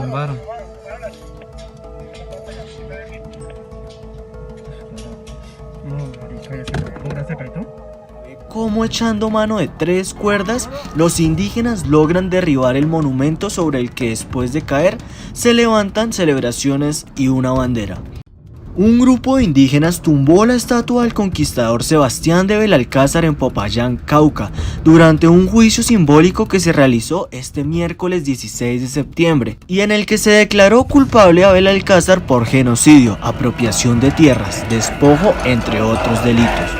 tumbaron. Como echando mano de 3 cuerdas, los indígenas logran derribar el monumento sobre el que después de caer se levantan celebraciones y una bandera. Un grupo de indígenas tumbó la estatua del conquistador Sebastián de Belalcázar en Popayán, Cauca, durante un juicio simbólico que se realizó este miércoles 16 de septiembre y en el que se declaró culpable a Belalcázar por genocidio, apropiación de tierras, despojo, entre otros delitos.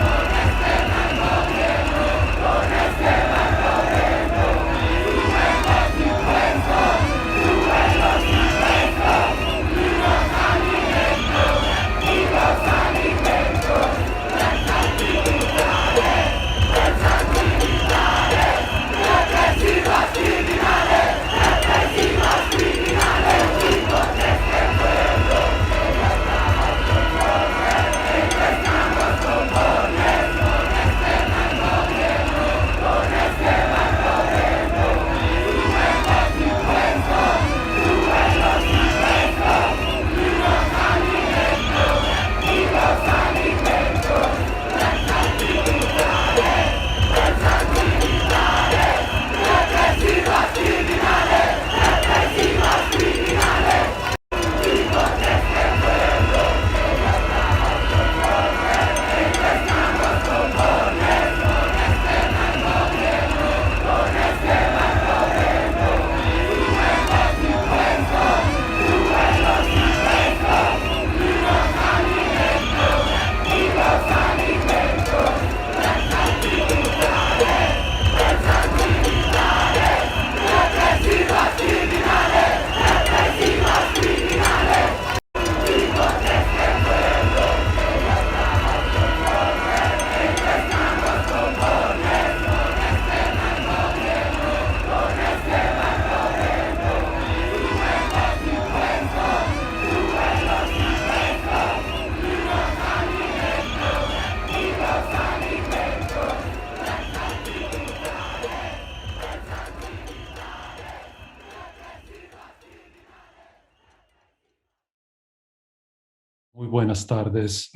Muy buenas tardes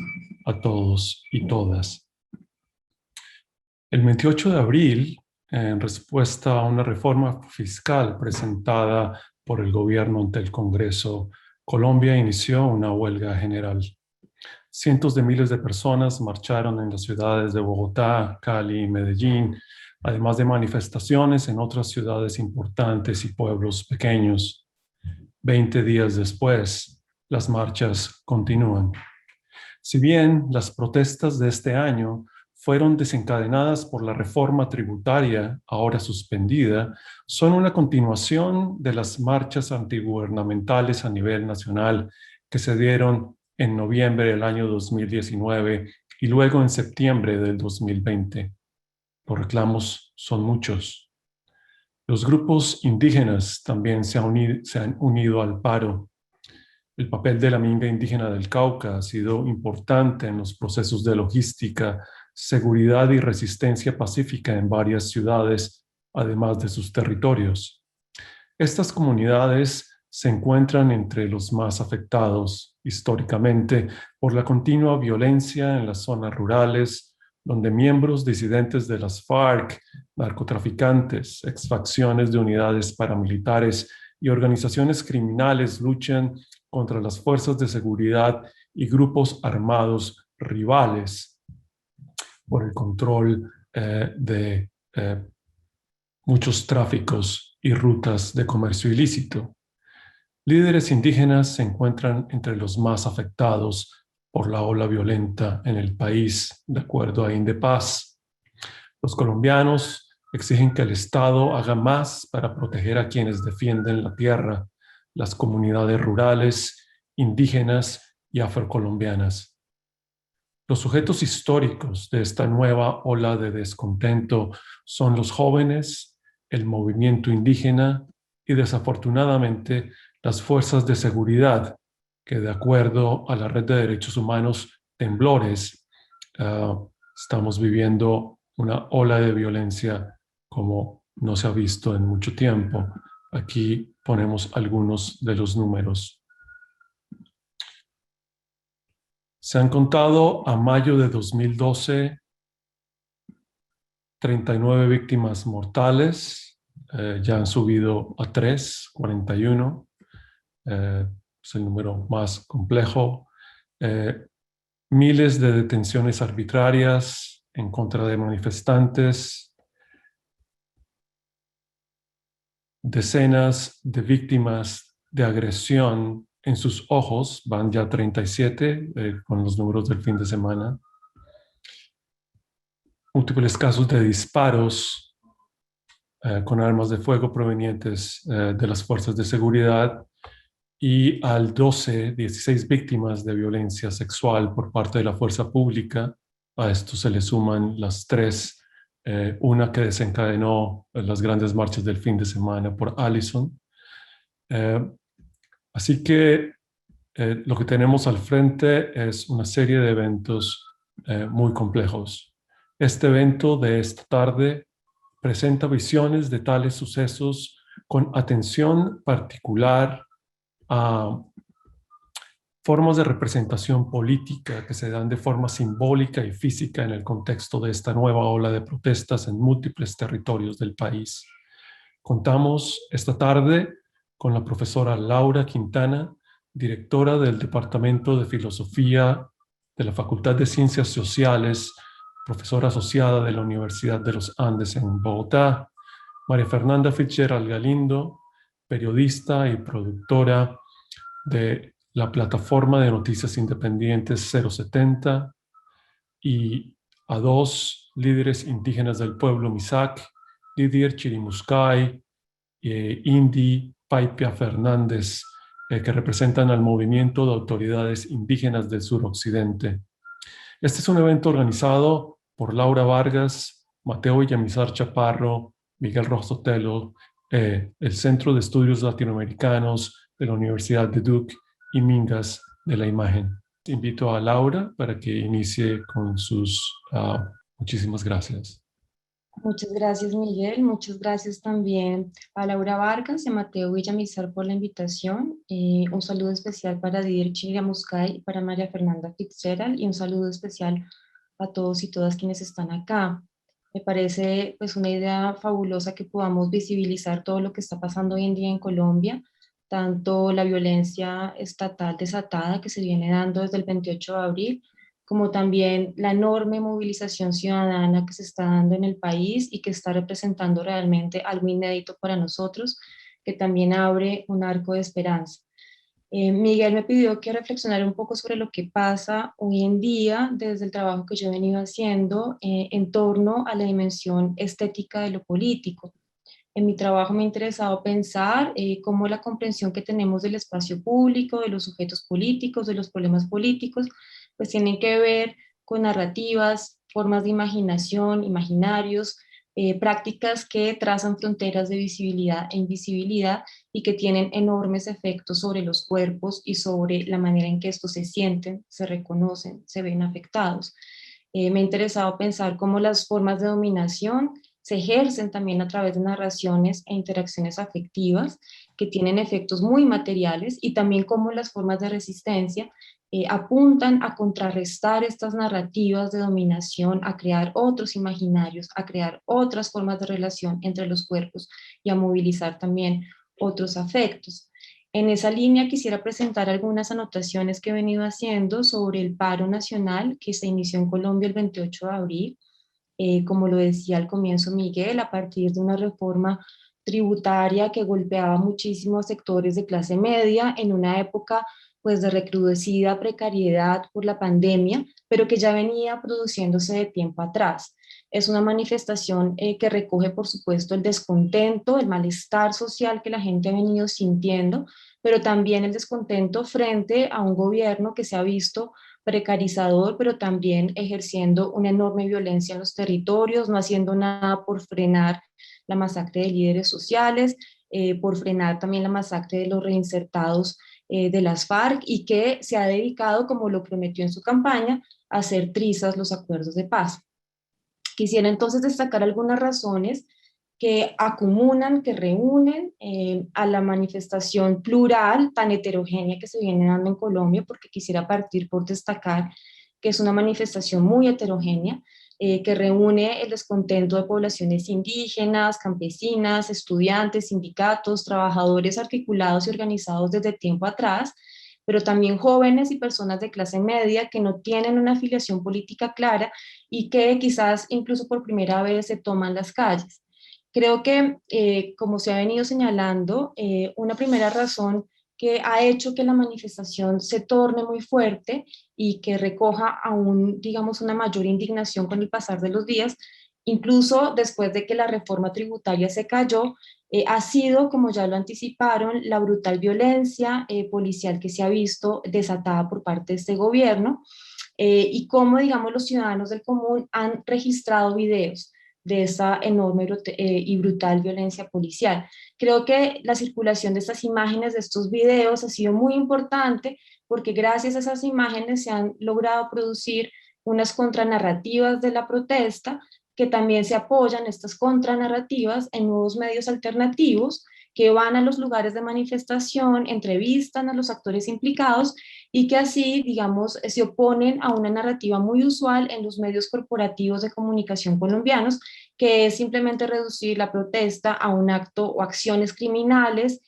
a todos y todas. El 28 de abril, en respuesta a una reforma fiscal presentada por el gobierno ante el Congreso, Colombia inició una huelga general. Cientos de miles de personas marcharon en las ciudades de Bogotá, Cali y Medellín, además de manifestaciones en otras ciudades importantes y pueblos pequeños. 20 días después, las marchas continúan. Si bien las protestas de este año fueron desencadenadas por la reforma tributaria, ahora suspendida, son una continuación de las marchas antigubernamentales a nivel nacional que se dieron en noviembre del año 2019 y luego en septiembre del 2020. Los reclamos son muchos. Los grupos indígenas también se han unido al paro. El papel de la Minga Indígena del Cauca ha sido importante en los procesos de logística, seguridad y resistencia pacífica en varias ciudades, además de sus territorios. Estas comunidades se encuentran entre los más afectados históricamente por la continua violencia en las zonas rurales, donde miembros disidentes de las FARC, narcotraficantes, exfacciones de unidades paramilitares y organizaciones criminales luchan contra las fuerzas de seguridad y grupos armados rivales por el control de muchos tráficos y rutas de comercio ilícito. Líderes indígenas se encuentran entre los más afectados por la ola violenta en el país, de acuerdo a Indepaz. Los colombianos exigen que el Estado haga más para proteger a quienes defienden la tierra, las comunidades rurales, indígenas y afrocolombianas. Los sujetos históricos de esta nueva ola de descontento son los jóvenes, el movimiento indígena y desafortunadamente las fuerzas de seguridad que, de acuerdo a la Red de Derechos Humanos Temblores, estamos viviendo una ola de violencia como no se ha visto en mucho tiempo, Aquí ponemos algunos de los números. Se han contado a mayo de 2012 39 víctimas mortales, ya han subido a 41, es el número más complejo. Miles de detenciones arbitrarias en contra de manifestantes, decenas de víctimas de agresión en sus ojos, van ya 37 con los números del fin de semana. Múltiples casos de disparos con armas de fuego provenientes de las fuerzas de seguridad y al 16 víctimas de violencia sexual por parte de la fuerza pública. A esto se le suman las tres, una que desencadenó las grandes marchas del fin de semana por Allison. Así que lo que tenemos al frente es una serie de eventos muy complejos. Este evento de esta tarde presenta visiones de tales sucesos con atención particular a formas de representación política que se dan de forma simbólica y física en el contexto de esta nueva ola de protestas en múltiples territorios del país. Contamos esta tarde con la profesora Laura Quintana, directora del Departamento de Filosofía de la Facultad de Ciencias Sociales, profesora asociada de la Universidad de los Andes en Bogotá, María Fernanda Fitzgerald Galindo, periodista y productora de la plataforma de noticias independientes 070, y a dos líderes indígenas del pueblo Misak, Didier Chirimuscay e Indy Paipia Fernández, que representan al movimiento de autoridades indígenas del suroccidente. Este es un evento organizado por Laura Vargas, Mateo Villamizar Chaparro, Miguel Rosotelo, el Centro de Estudios Latinoamericanos de la Universidad de Duke y Mingas de la Imagen. Invito a Laura para que inicie con sus muchísimas gracias. Muchas gracias, Miguel. Muchas gracias también a Laura Vargas y a Mateo Villamizar por la invitación. Un saludo especial para Didier Chirimuscay y para María Fernanda Fitzgerald, y un saludo especial a todos y todas quienes están acá. Me parece pues una idea fabulosa que podamos visibilizar todo lo que está pasando hoy en día en Colombia, tanto la violencia estatal desatada que se viene dando desde el 28 de abril, como también la enorme movilización ciudadana que se está dando en el país y que está representando realmente algo inédito para nosotros, que también abre un arco de esperanza. Miguel me pidió que reflexionara un poco sobre lo que pasa hoy en día desde el trabajo que yo he venido haciendo en torno a la dimensión estética de lo político. En mi trabajo me ha interesado pensar cómo la comprensión que tenemos del espacio público, de los sujetos políticos, de los problemas políticos, pues tienen que ver con narrativas, formas de imaginación, imaginarios, prácticas que trazan fronteras de visibilidad e invisibilidad y que tienen enormes efectos sobre los cuerpos y sobre la manera en que estos se sienten, se reconocen, se ven afectados. Me ha interesado pensar cómo las formas de dominación se ejercen también a través de narraciones e interacciones afectivas que tienen efectos muy materiales, y también cómo las formas de resistencia apuntan a contrarrestar estas narrativas de dominación, a crear otros imaginarios, a crear otras formas de relación entre los cuerpos y a movilizar también otros afectos. En esa línea quisiera presentar algunas anotaciones que he venido haciendo sobre el paro nacional que se inició en Colombia el 28 de abril. Como lo decía al comienzo Miguel, a partir de una reforma tributaria que golpeaba muchísimo a sectores de clase media en una época pues de recrudecida precariedad por la pandemia, pero que ya venía produciéndose de tiempo atrás. Es una manifestación que recoge, por supuesto, el descontento, el malestar social que la gente ha venido sintiendo, pero también el descontento frente a un gobierno que se ha visto precarizador, pero también ejerciendo una enorme violencia en los territorios, no haciendo nada por frenar la masacre de líderes sociales, por frenar también la masacre de los reinsertados de las FARC, y que se ha dedicado, como lo prometió en su campaña, a hacer trizas los acuerdos de paz. Quisiera entonces destacar algunas razones que acumulan, que reúnen a la manifestación plural tan heterogénea que se viene dando en Colombia, porque quisiera partir por destacar que es una manifestación muy heterogénea, que reúne el descontento de poblaciones indígenas, campesinas, estudiantes, sindicatos, trabajadores articulados y organizados desde tiempo atrás, pero también jóvenes y personas de clase media que no tienen una afiliación política clara y que quizás incluso por primera vez se toman las calles. Creo que, como se ha venido señalando, una primera razón que ha hecho que la manifestación se torne muy fuerte y que recoja aún, digamos, una mayor indignación con el pasar de los días, incluso después de que la reforma tributaria se cayó, ha sido, como ya lo anticiparon, la brutal violencia policial que se ha visto desatada por parte de este gobierno, y cómo, digamos, los ciudadanos del común han registrado videos de esa enorme y brutal violencia policial. Creo que la circulación de estas imágenes, de estos videos, ha sido muy importante porque gracias a esas imágenes se han logrado producir unas contranarrativas de la protesta, que también se apoyan estas contranarrativas en nuevos medios alternativos que van a los lugares de manifestación, entrevistan a los actores implicados y que así, digamos, se oponen a una narrativa muy usual en los medios corporativos de comunicación colombianos, que es simplemente reducir la protesta a un acto o acciones criminales,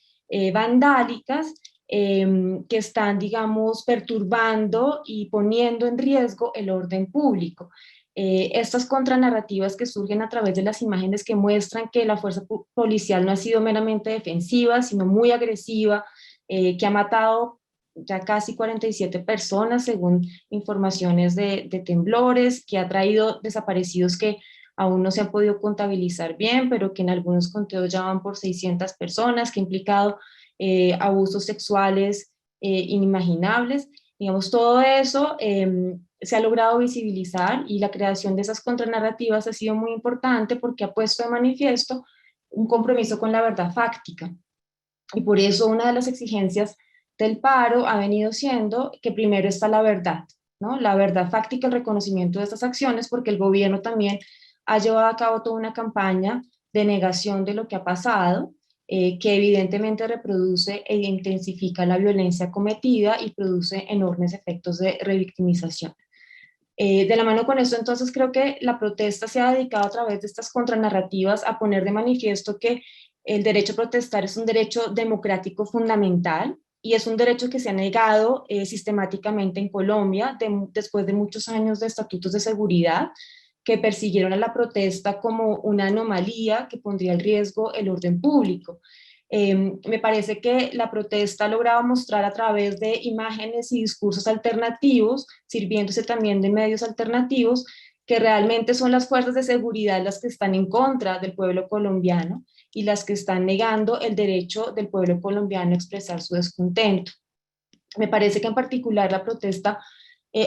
vandálicas, que están, digamos, perturbando y poniendo en riesgo el orden público. Estas contranarrativas que surgen a través de las imágenes que muestran que la fuerza policial no ha sido meramente defensiva, sino muy agresiva, que ha matado ya casi 47 personas según informaciones de temblores, que ha traído desaparecidos que aún no se han podido contabilizar bien, pero que en algunos conteos ya van por 600 personas, que ha implicado abusos sexuales inimaginables. Digamos, todo eso se ha logrado visibilizar y la creación de esas contranarrativas ha sido muy importante porque ha puesto de manifiesto un compromiso con la verdad fáctica. Y por eso una de las exigencias del paro ha venido siendo que primero está la verdad, ¿no? La verdad fáctica, el reconocimiento de estas acciones, porque el gobierno también ha llevado a cabo toda una campaña de negación de lo que ha pasado, que evidentemente reproduce e intensifica la violencia cometida y produce enormes efectos de revictimización. De la mano con esto, entonces, creo que la protesta se ha dedicado a través de estas contranarrativas a poner de manifiesto que el derecho a protestar es un derecho democrático fundamental y es un derecho que se ha negado sistemáticamente en Colombia después de muchos años de estatutos de seguridad que persiguieron a la protesta como una anomalía que pondría en riesgo el orden público. Me parece que la protesta ha logrado mostrar a través de imágenes y discursos alternativos, sirviéndose también de medios alternativos, que realmente son las fuerzas de seguridad las que están en contra del pueblo colombiano y las que están negando el derecho del pueblo colombiano a expresar su descontento. Me parece que en particular la protesta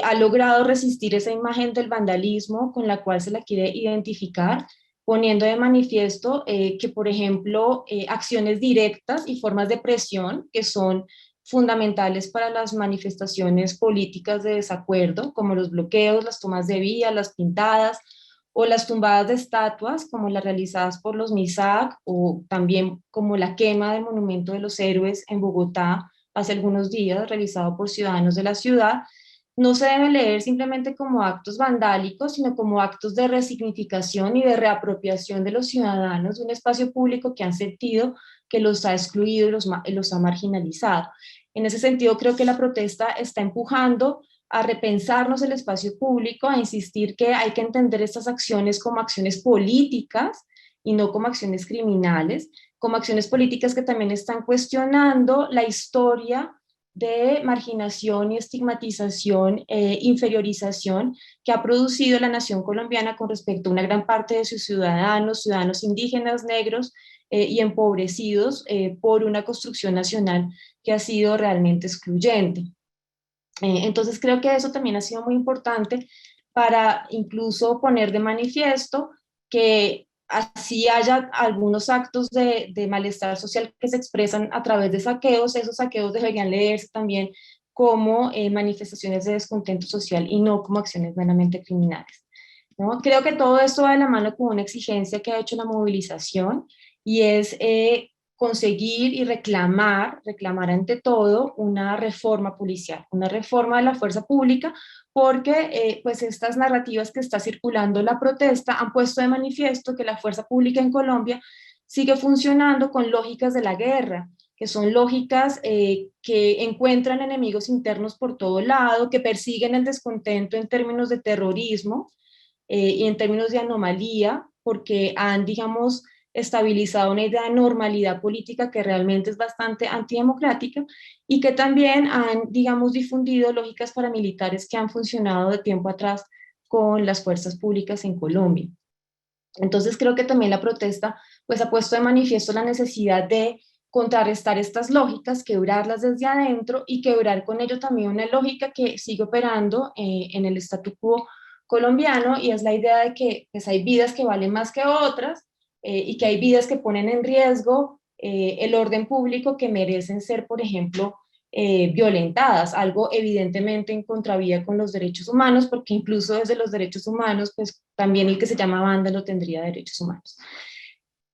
ha logrado resistir esa imagen del vandalismo con la cual se la quiere identificar, poniendo de manifiesto que, por ejemplo, acciones directas y formas de presión que son fundamentales para las manifestaciones políticas de desacuerdo, como los bloqueos, las tomas de vía, las pintadas o las tumbadas de estatuas, como las realizadas por los MISAC, o también como la quema del Monumento de los Héroes en Bogotá hace algunos días, realizado por ciudadanos de la ciudad, no se debe leer simplemente como actos vandálicos, sino como actos de resignificación y de reapropiación de los ciudadanos de un espacio público que han sentido que los ha excluido y los ha marginalizado. En ese sentido, creo que la protesta está empujando a repensarnos el espacio público, a insistir que hay que entender estas acciones como acciones políticas y no como acciones criminales, como acciones políticas que también están cuestionando la historia de marginación y estigmatización, inferiorización que ha producido la nación colombiana con respecto a una gran parte de sus ciudadanos, ciudadanos indígenas, negros y empobrecidos por una construcción nacional que ha sido realmente excluyente. Entonces creo que eso también ha sido muy importante para incluso poner de manifiesto que así haya algunos actos de malestar social que se expresan a través de saqueos, esos saqueos deberían leerse también como manifestaciones de descontento social y no como acciones meramente criminales. ¿no? Creo que todo esto va de la mano con una exigencia que ha hecho la movilización y es conseguir y reclamar ante todo una reforma policial, una reforma de la fuerza pública, porque pues estas narrativas que está circulando la protesta han puesto de manifiesto que la fuerza pública en Colombia sigue funcionando con lógicas de la guerra, que son lógicas que encuentran enemigos internos por todo lado, que persiguen el descontento en términos de terrorismo, y en términos de anomalía, porque han, digamos, estabilizado una idea de normalidad política que realmente es bastante antidemocrática y que también han, digamos, difundido lógicas paramilitares que han funcionado de tiempo atrás con las fuerzas públicas en Colombia. Entonces creo que también la protesta pues ha puesto de manifiesto la necesidad de contrarrestar estas lógicas, quebrarlas desde adentro y quebrar con ello también una lógica que sigue operando en el statu quo colombiano, y es la idea de que pues, hay vidas que valen más que otras, y que hay vidas que ponen en riesgo el orden público, que merecen ser, por ejemplo, violentadas, algo evidentemente en contravía con los derechos humanos, porque incluso desde los derechos humanos, pues también el que se llama vándalo tendría derechos humanos.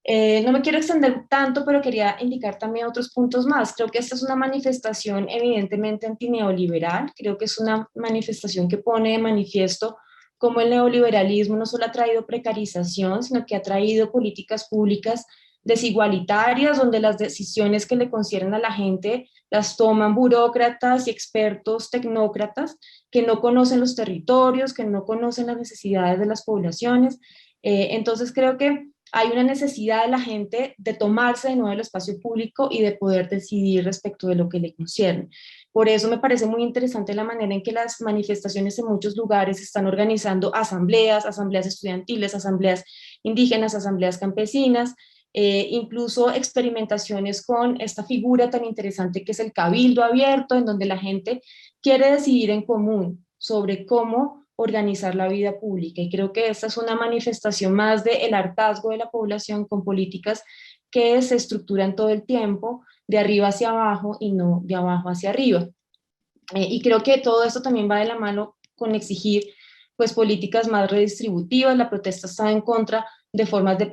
No me quiero extender tanto, pero quería indicar también otros puntos más. Creo que esta es una manifestación evidentemente antineoliberal, creo que es una manifestación que pone de manifiesto cómo el neoliberalismo no solo ha traído precarización, sino que ha traído políticas públicas desigualitarias, donde las decisiones que le conciernen a la gente las toman burócratas y expertos tecnócratas que no conocen los territorios, que no conocen las necesidades de las poblaciones. Entonces creo que hay una necesidad de la gente de tomarse de nuevo el espacio público y de poder decidir respecto de lo que le concierne. Por eso me parece muy interesante la manera en que las manifestaciones en muchos lugares están organizando asambleas, asambleas estudiantiles, asambleas indígenas, asambleas campesinas, incluso experimentaciones con esta figura tan interesante que es el cabildo abierto, en donde la gente quiere decidir en común sobre cómo organizar la vida pública. Y creo que esta es una manifestación más del hartazgo de la población con políticas que se estructuran todo el tiempo de arriba hacia abajo y no de abajo hacia arriba. Y creo que todo esto también va de la mano con exigir pues políticas más redistributivas. La protesta está en contra de formas de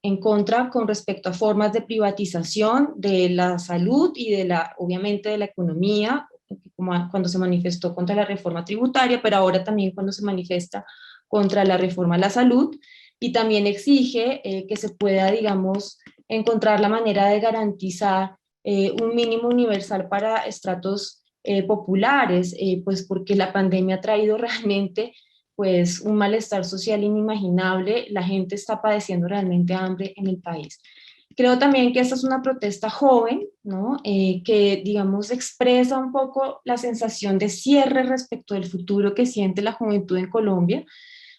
en contra con respecto a formas de privatización de la salud y de la, obviamente, de la economía, como cuando se manifestó contra la reforma tributaria, pero ahora también cuando se manifiesta contra la reforma a la salud, y también exige que se pueda, digamos, encontrar la manera de garantizar un mínimo universal para estratos populares, pues porque la pandemia ha traído realmente pues un malestar social inimaginable, la gente está padeciendo realmente hambre en el país. Creo también que esta es una protesta joven, ¿no? Que, digamos, expresa un poco la sensación de cierre respecto del futuro que siente la juventud en Colombia.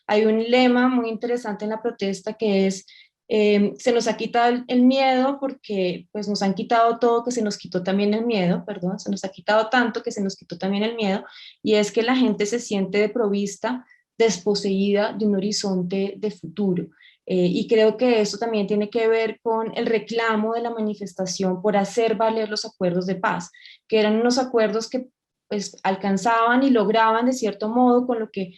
Hay un lema muy interesante en la protesta que es, se nos ha quitado el miedo porque pues nos han quitado todo, que se nos quitó también el miedo, perdón, se nos ha quitado tanto que se nos quitó también el miedo, y es que la gente se siente desprovista, desposeída de un horizonte de futuro. Y creo que eso también tiene que ver con el reclamo de la manifestación por hacer valer los acuerdos de paz, que eran unos acuerdos que pues alcanzaban y lograban de cierto modo con lo que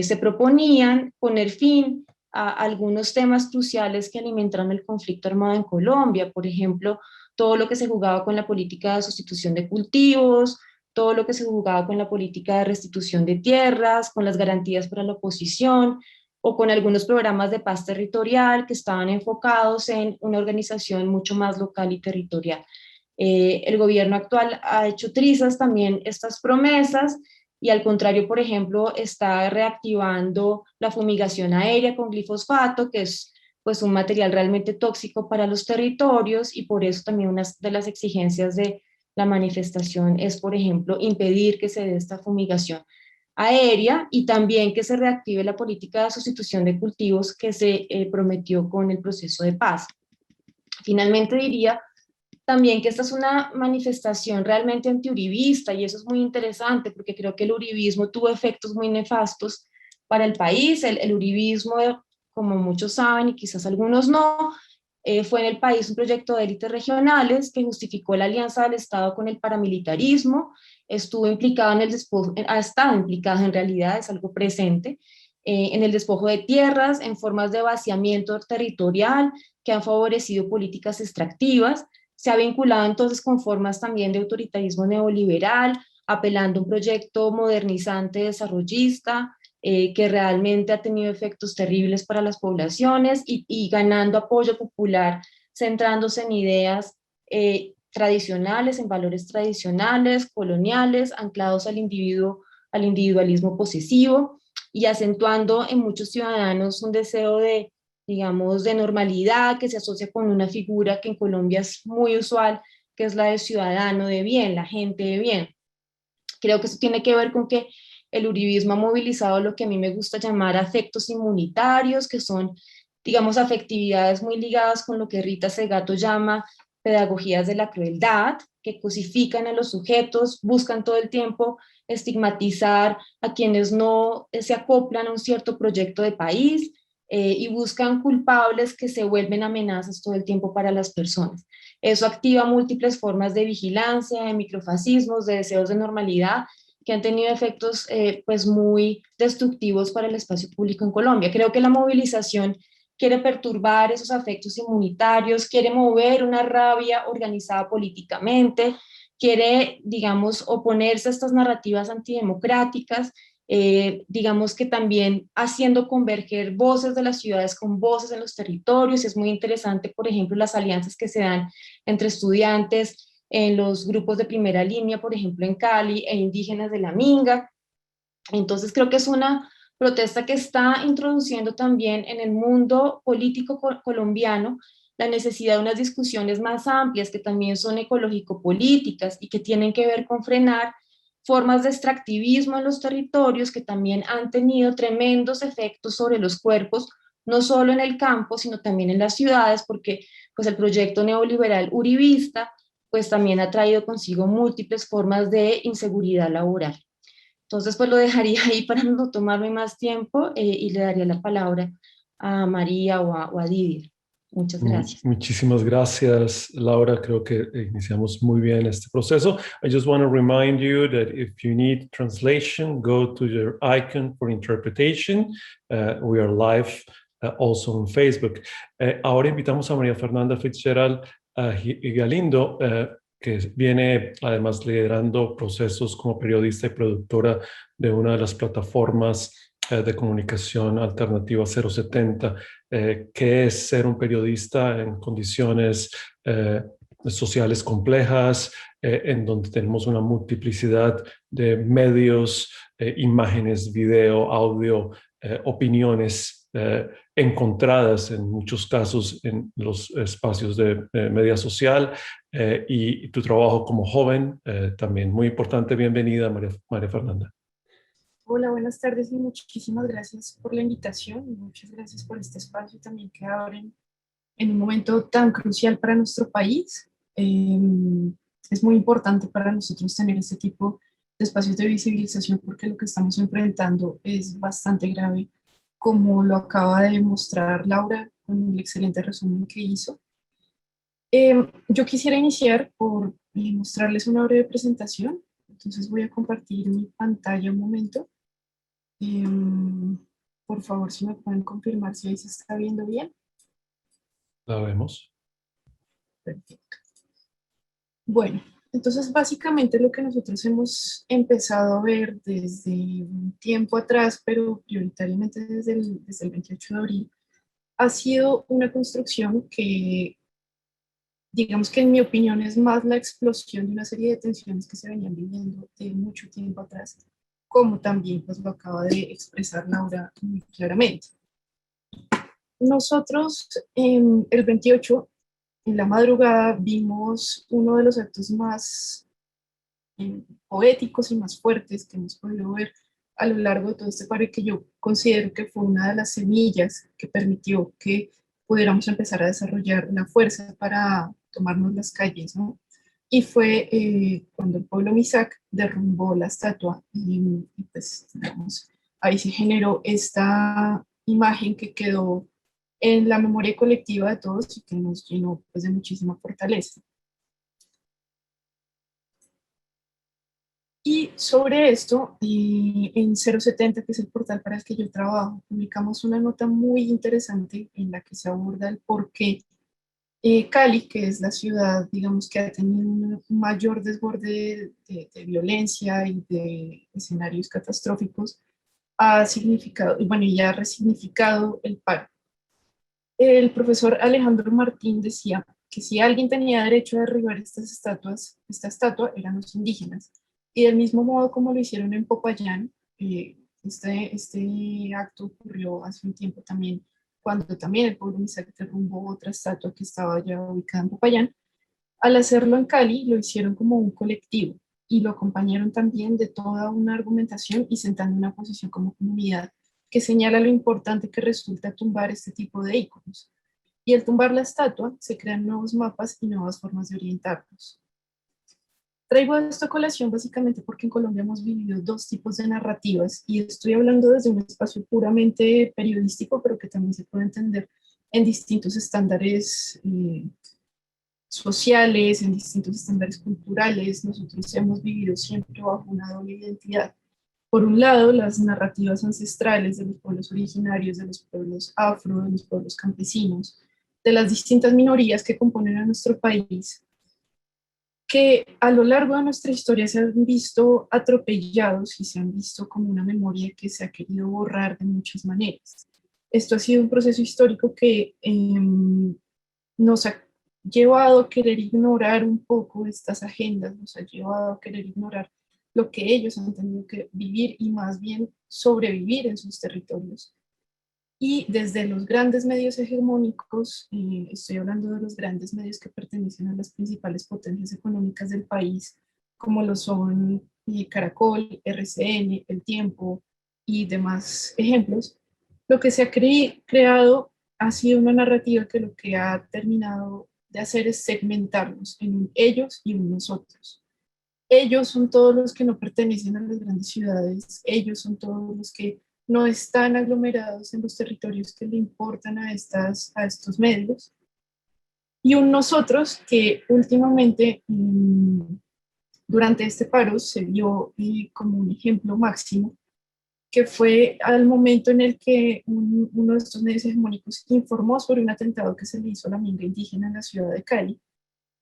se proponían poner fin a algunos temas cruciales que alimentaron el conflicto armado en Colombia, por ejemplo, todo lo que se jugaba con la política de sustitución de cultivos, todo lo que se jugaba con la política de restitución de tierras, con las garantías para la oposición, o con algunos programas de paz territorial que estaban enfocados en una organización mucho más local y territorial. El gobierno actual ha hecho trizas también estas promesas y al contrario, por ejemplo, está reactivando la fumigación aérea con glifosfato, que es pues un material realmente tóxico para los territorios, y por eso también una de las exigencias de la manifestación es, por ejemplo, impedir que se dé esta fumigación aérea y también que se reactive la política de sustitución de cultivos que se prometió con el proceso de paz. Finalmente diría también que esta es una manifestación realmente antiuribista, y eso es muy interesante porque creo que el uribismo tuvo efectos muy nefastos para el país. El uribismo, como muchos saben y quizás algunos no, fue en el país un proyecto de élites regionales que justificó la alianza del Estado con el paramilitarismo, estuvo implicado en el despojo, ha estado implicado en realidad, es algo presente, en el despojo de tierras, en formas de vaciamiento territorial que han favorecido políticas extractivas. Se ha vinculado entonces con formas también de autoritarismo neoliberal, apelando a un proyecto modernizante desarrollista, que realmente ha tenido efectos terribles para las poblaciones y ganando apoyo popular, centrándose en ideas tradicionales, en valores tradicionales, coloniales, anclados al individuo, al individualismo posesivo y acentuando en muchos ciudadanos un deseo de, digamos, de normalidad que se asocia con una figura que en Colombia es muy usual, que es la del ciudadano de bien, la gente de bien. Creo que eso tiene que ver con que el uribismo ha movilizado lo que a mí me gusta llamar afectos inmunitarios, que son, digamos, afectividades muy ligadas con lo que Rita Segato llama pedagogías de la crueldad, que cosifican a los sujetos, buscan todo el tiempo estigmatizar a quienes no se acoplan a un cierto proyecto de país, y buscan culpables que se vuelven amenazas todo el tiempo para las personas. Eso activa múltiples formas de vigilancia, de microfascismos, de deseos de normalidad, que han tenido efectos pues muy destructivos para el espacio público en Colombia. Creo que la movilización quiere perturbar esos afectos inmunitarios, quiere mover una rabia organizada políticamente, quiere, digamos, oponerse a estas narrativas antidemocráticas, digamos que también haciendo converger voces de las ciudades con voces en los territorios. Es muy interesante, por ejemplo, las alianzas que se dan entre estudiantes en los grupos de primera línea, por ejemplo, en Cali, e indígenas de la Minga. Entonces creo que es una protesta que está introduciendo también en el mundo político colombiano la necesidad de unas discusiones más amplias que también son ecológico-políticas y que tienen que ver con frenar formas de extractivismo en los territorios que también han tenido tremendos efectos sobre los cuerpos, no solo en el campo, sino también en las ciudades, porque pues el proyecto neoliberal uribista pues también ha traído consigo múltiples formas de inseguridad laboral. Entonces, pues lo dejaría ahí para no tomarme más tiempo, y le daría la palabra a María o a Didier. Muchas gracias. Muchísimas gracias, Laura. Creo que iniciamos muy bien este proceso. I just want to remind you that if you need translation, go to your icon for interpretation. We are live also on Facebook. Ahora invitamos a María Fernanda Fitzgerald Galindo, que viene además liderando procesos como periodista y productora de una de las plataformas de comunicación alternativa 070, que es ser un periodista en condiciones sociales complejas, en donde tenemos una multiplicidad de medios, imágenes, video, audio, opiniones encontradas en muchos casos en los espacios de media social, y tu trabajo como joven también muy importante. Bienvenida, María Fernanda. Hola, buenas tardes y muchísimas gracias por la invitación y muchas gracias por este espacio también que abren en un momento tan crucial para nuestro país. Es muy importante para nosotros tener este tipo de espacios de visibilización porque lo que estamos enfrentando es bastante grave, como lo acaba de mostrar Laura con el excelente resumen que hizo. Yo quisiera iniciar por mostrarles una breve presentación, entonces voy a compartir mi pantalla un momento. Por favor, si me pueden confirmar si ahí se está viendo bien. La vemos. Perfecto. Bueno, entonces básicamente lo que nosotros hemos empezado a ver desde un tiempo atrás, pero prioritariamente desde el 28 de abril, ha sido una construcción que, digamos que en mi opinión es más la explosión de una serie de tensiones que se venían viviendo de mucho tiempo atrás, como también pues lo acaba de expresar Laura muy claramente. Nosotros el 28, en la madrugada, vimos uno de los actos más poéticos y más fuertes que hemos podido ver a lo largo de todo este paro y que yo considero que fue una de las semillas que permitió que pudiéramos empezar a desarrollar la fuerza para tomarnos las calles, ¿no? Y fue cuando el pueblo Misak derrumbó la estatua y pues, digamos, ahí se generó esta imagen que quedó en la memoria colectiva de todos y que nos llenó pues, de muchísima fortaleza. Y sobre esto, en 070, que es el portal para el que yo trabajo, publicamos una nota muy interesante en la que se aborda el por qué Cali, que es la ciudad, digamos, que ha tenido un mayor desborde de violencia y de escenarios catastróficos, ha significado, y bueno, y ha resignificado el paro. El profesor Alejandro Martín decía que si alguien tenía derecho a derribar esta estatua eran los indígenas. Y del mismo modo como lo hicieron en Popayán, este acto ocurrió hace un tiempo también, cuando también el pueblo Misak derrumbó otra estatua que estaba ya ubicada en Popayán. Al hacerlo en Cali, lo hicieron como un colectivo y lo acompañaron también de toda una argumentación y sentando una posición como comunidad que señala lo importante que resulta tumbar este tipo de íconos. Y al tumbar la estatua, se crean nuevos mapas y nuevas formas de orientarnos. Traigo esto a colación básicamente porque en Colombia hemos vivido dos tipos de narrativas y estoy hablando desde un espacio puramente periodístico, pero que también se puede entender en distintos estándares sociales, en distintos estándares culturales. Nosotros hemos vivido siempre bajo una doble identidad. Por un lado, las narrativas ancestrales de los pueblos originarios, de los pueblos afro, de los pueblos campesinos, de las distintas minorías que componen a nuestro país, que a lo largo de nuestra historia se han visto atropellados y se han visto como una memoria que se ha querido borrar de muchas maneras. Esto ha sido un proceso histórico que nos ha llevado a querer ignorar un poco estas agendas, nos ha llevado a querer ignorar lo que ellos han tenido que vivir y más bien sobrevivir en sus territorios. Y desde los grandes medios hegemónicos, estoy hablando de los grandes medios que pertenecen a las principales potencias económicas del país, como lo son Caracol, RCN, El Tiempo y demás ejemplos, lo que se ha creado ha sido una narrativa que lo que ha terminado de hacer es segmentarnos en un ellos y un nosotros. Ellos son todos los que no pertenecen a las grandes ciudades, ellos son todos los que no están aglomerados en los territorios que le importan a estos medios. Y un nosotros que últimamente, durante este paro, se vio como un ejemplo máximo, que fue al momento en el que uno de estos medios hegemónicos informó sobre un atentado que se le hizo a la minga indígena en la ciudad de Cali.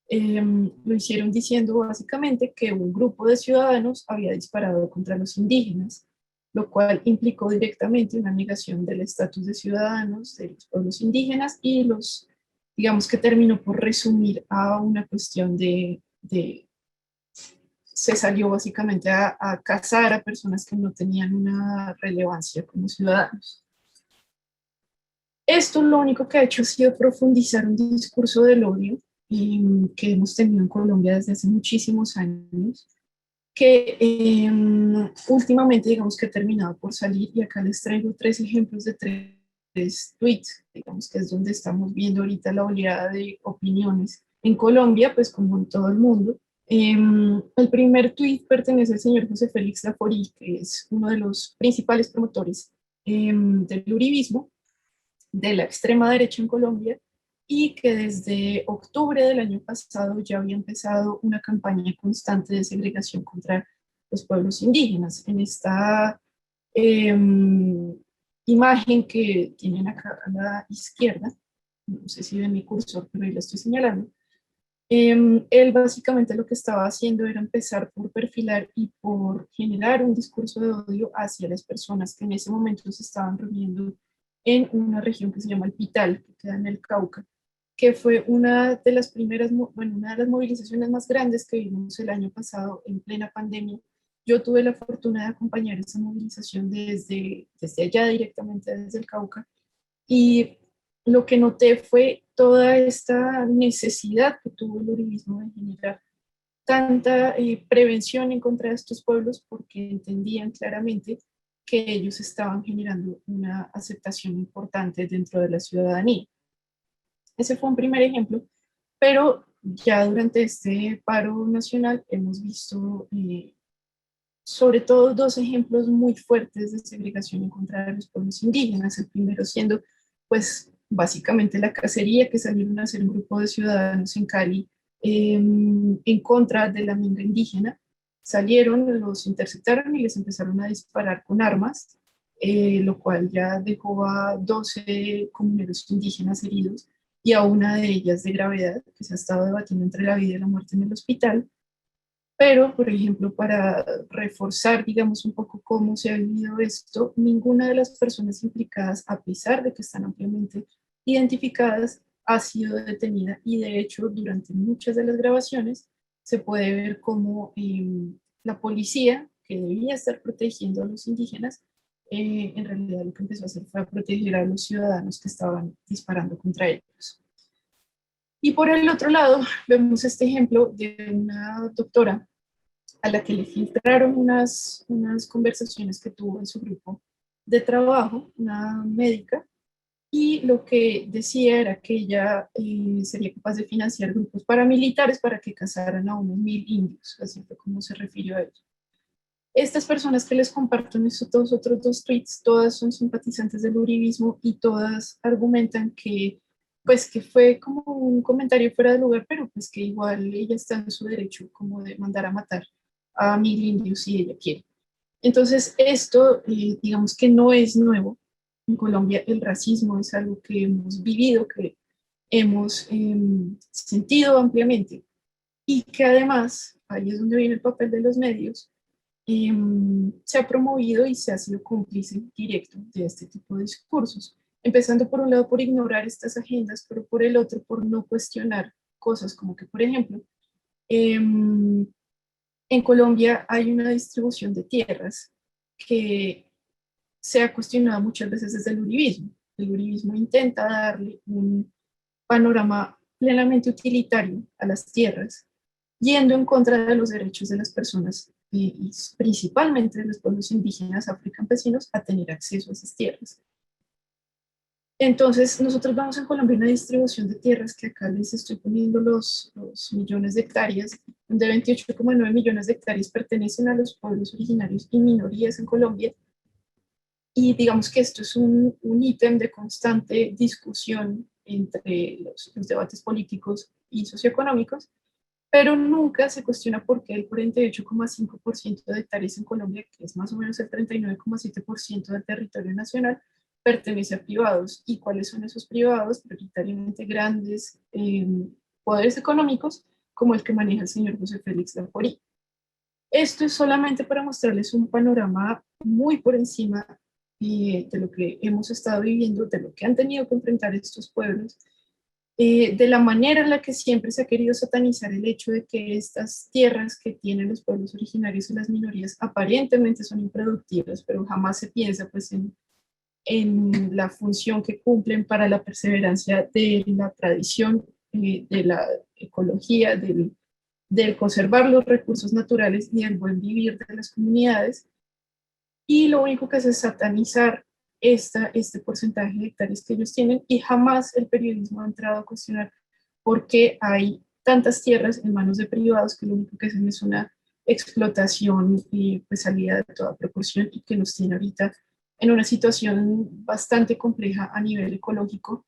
Lo hicieron diciendo básicamente que un grupo de ciudadanos había disparado contra los indígenas, lo cual implicó directamente una negación del estatus de ciudadanos de los pueblos indígenas y digamos que terminó por resumir a una cuestión se salió básicamente a cazar a personas que no tenían una relevancia como ciudadanos. Esto lo único que ha hecho ha sido profundizar un discurso del odio que hemos tenido en Colombia desde hace muchísimos años, que últimamente digamos que ha terminado por salir, y acá les traigo tres ejemplos de tres tweets, digamos que es donde estamos viendo ahorita la oleada de opiniones en Colombia, pues como en todo el mundo. El primer tweet pertenece al señor José Félix Laforí, que es uno de los principales promotores del uribismo, de la extrema derecha en Colombia, y que desde octubre del año pasado ya había empezado una campaña constante de segregación contra los pueblos indígenas. En esta imagen que tienen acá a la izquierda, no sé si ven mi cursor, pero ahí la estoy señalando, él básicamente lo que estaba haciendo era empezar por perfilar y por generar un discurso de odio hacia las personas que en ese momento se estaban reuniendo en una región que se llama El Pital, que queda en el Cauca, que fue una de las primeras, bueno, una de las movilizaciones más grandes que vimos el año pasado en plena pandemia. Yo tuve la fortuna de acompañar esa movilización desde allá directamente desde el Cauca, y lo que noté fue toda esta necesidad que tuvo el uribismo de generar tanta prevención en contra de estos pueblos, porque entendían claramente que ellos estaban generando una aceptación importante dentro de la ciudadanía. Ese fue un primer ejemplo, pero ya durante este paro nacional hemos visto sobre todo dos ejemplos muy fuertes de segregación en contra de los pueblos indígenas. El primero siendo, pues, básicamente la cacería que salieron a hacer un grupo de ciudadanos en Cali en contra de la minga indígena, salieron, los interceptaron y les empezaron a disparar con armas, lo cual ya dejó a 12 comuneros indígenas heridos y a una de ellas de gravedad, que se ha estado debatiendo entre la vida y la muerte en el hospital. Pero, por ejemplo, para reforzar, digamos, un poco cómo se ha vivido esto, ninguna de las personas implicadas, a pesar de que están ampliamente identificadas, ha sido detenida. Y de hecho, durante muchas de las grabaciones se puede ver cómo la policía, que debía estar protegiendo a los indígenas, en realidad lo que empezó a hacer fue a proteger a los ciudadanos que estaban disparando contra ellos. Y por el otro lado, vemos este ejemplo de una doctora a la que le filtraron unas conversaciones que tuvo en su grupo de trabajo, una médica, y lo que decía era que ella sería capaz de financiar grupos paramilitares para que cazaran a unos 1000 indios, así fue como se refirió a ellos. Estas personas que les comparto en estos otros dos tweets, todas son simpatizantes del uribismo y todas argumentan que pues que fue como un comentario fuera de lugar, pero pues que igual ella está en su derecho como de mandar a matar a 1000 indios si ella quiere. Entonces esto digamos que no es nuevo. En Colombia el racismo es algo que hemos vivido, que hemos sentido ampliamente y que además, ahí es donde viene el papel de los medios, se ha promovido y se ha sido cómplice directo de este tipo de discursos, empezando por un lado por ignorar estas agendas, pero por el otro por no cuestionar cosas como que, por ejemplo, en Colombia hay una distribución de tierras que se ha cuestionado muchas veces desde el uribismo. El uribismo intenta darle un panorama plenamente utilitario a las tierras, yendo en contra de los derechos de las personas y principalmente de los pueblos indígenas afrocampesinos a tener acceso a esas tierras. Entonces, nosotros vamos en Colombia una distribución de tierras que acá les estoy poniendo los millones de hectáreas, donde 28,9 millones de hectáreas pertenecen a los pueblos originarios y minorías en Colombia. Y digamos que esto es un ítem de constante discusión entre los debates políticos y socioeconómicos, pero nunca se cuestiona por qué el 48,5% de hectáreas en Colombia, que es más o menos el 39,7% del territorio nacional, pertenece a privados. ¿Y cuáles son esos privados? Prioritariamente grandes poderes económicos, como el que maneja el señor José Félix Laforí. Esto es solamente para mostrarles un panorama muy por encima de lo que hemos estado viviendo, de lo que han tenido que enfrentar estos pueblos, de la manera en la que siempre se ha querido satanizar el hecho de que estas tierras que tienen los pueblos originarios y las minorías aparentemente son improductivas, pero jamás se piensa pues en la función que cumplen para la perseverancia de la tradición, de la ecología, del conservar los recursos naturales y del buen vivir de las comunidades. Y lo único que hace es satanizar este porcentaje de hectáreas que ellos tienen, y jamás el periodismo ha entrado a cuestionar por qué hay tantas tierras en manos de privados que lo único que hacen es una explotación pues salida de toda proporción y que nos tiene ahorita en una situación bastante compleja a nivel ecológico.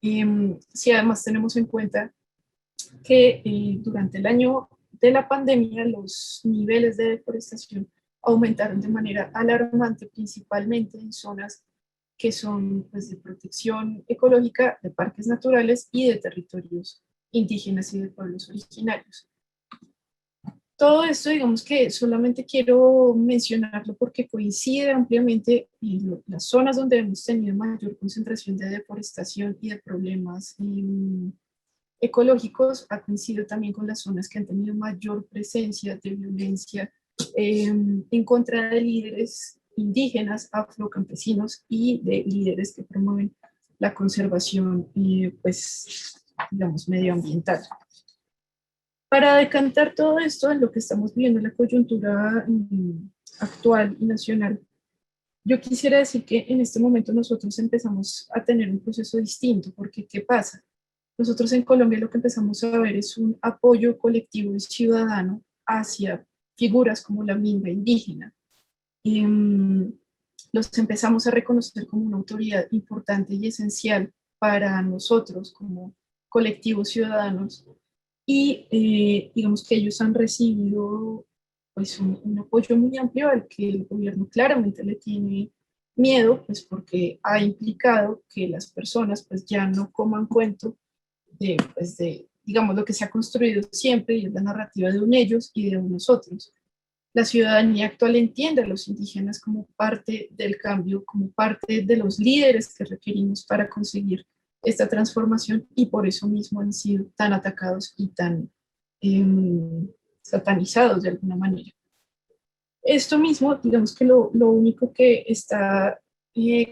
Si además tenemos en cuenta que durante el año de la pandemia los niveles de deforestación aumentaron de manera alarmante, principalmente en zonas que son pues, de protección ecológica, de parques naturales y de territorios indígenas y de pueblos originarios. Todo esto, digamos que solamente quiero mencionarlo porque coincide ampliamente en las zonas donde hemos tenido mayor concentración de deforestación y de problemas ecológicos, ha coincidido también con las zonas que han tenido mayor presencia de violencia en contra de líderes indígenas, afrocampesinos y de líderes que promueven la conservación, pues, digamos, medioambiental. Para decantar todo esto en lo que estamos viviendo en la coyuntura actual y nacional, yo quisiera decir que en este momento nosotros empezamos a tener un proceso distinto, porque ¿qué pasa? Nosotros en Colombia lo que empezamos a ver es un apoyo colectivo y ciudadano hacia figuras como la minga indígena. Los empezamos a reconocer como una autoridad importante y esencial para nosotros como colectivos ciudadanos, y digamos que ellos han recibido pues un apoyo muy amplio al que el gobierno claramente le tiene miedo, pues porque ha implicado que las personas pues ya no coman cuento de, pues de, digamos, lo que se ha construido siempre, y es la narrativa de un ellos y de unos otros. La ciudadanía actual entiende a los indígenas como parte del cambio, como parte de los líderes que requerimos para conseguir esta transformación, y por eso mismo han sido tan atacados y tan eh, satanizados de alguna manera. Esto mismo, digamos que lo único que está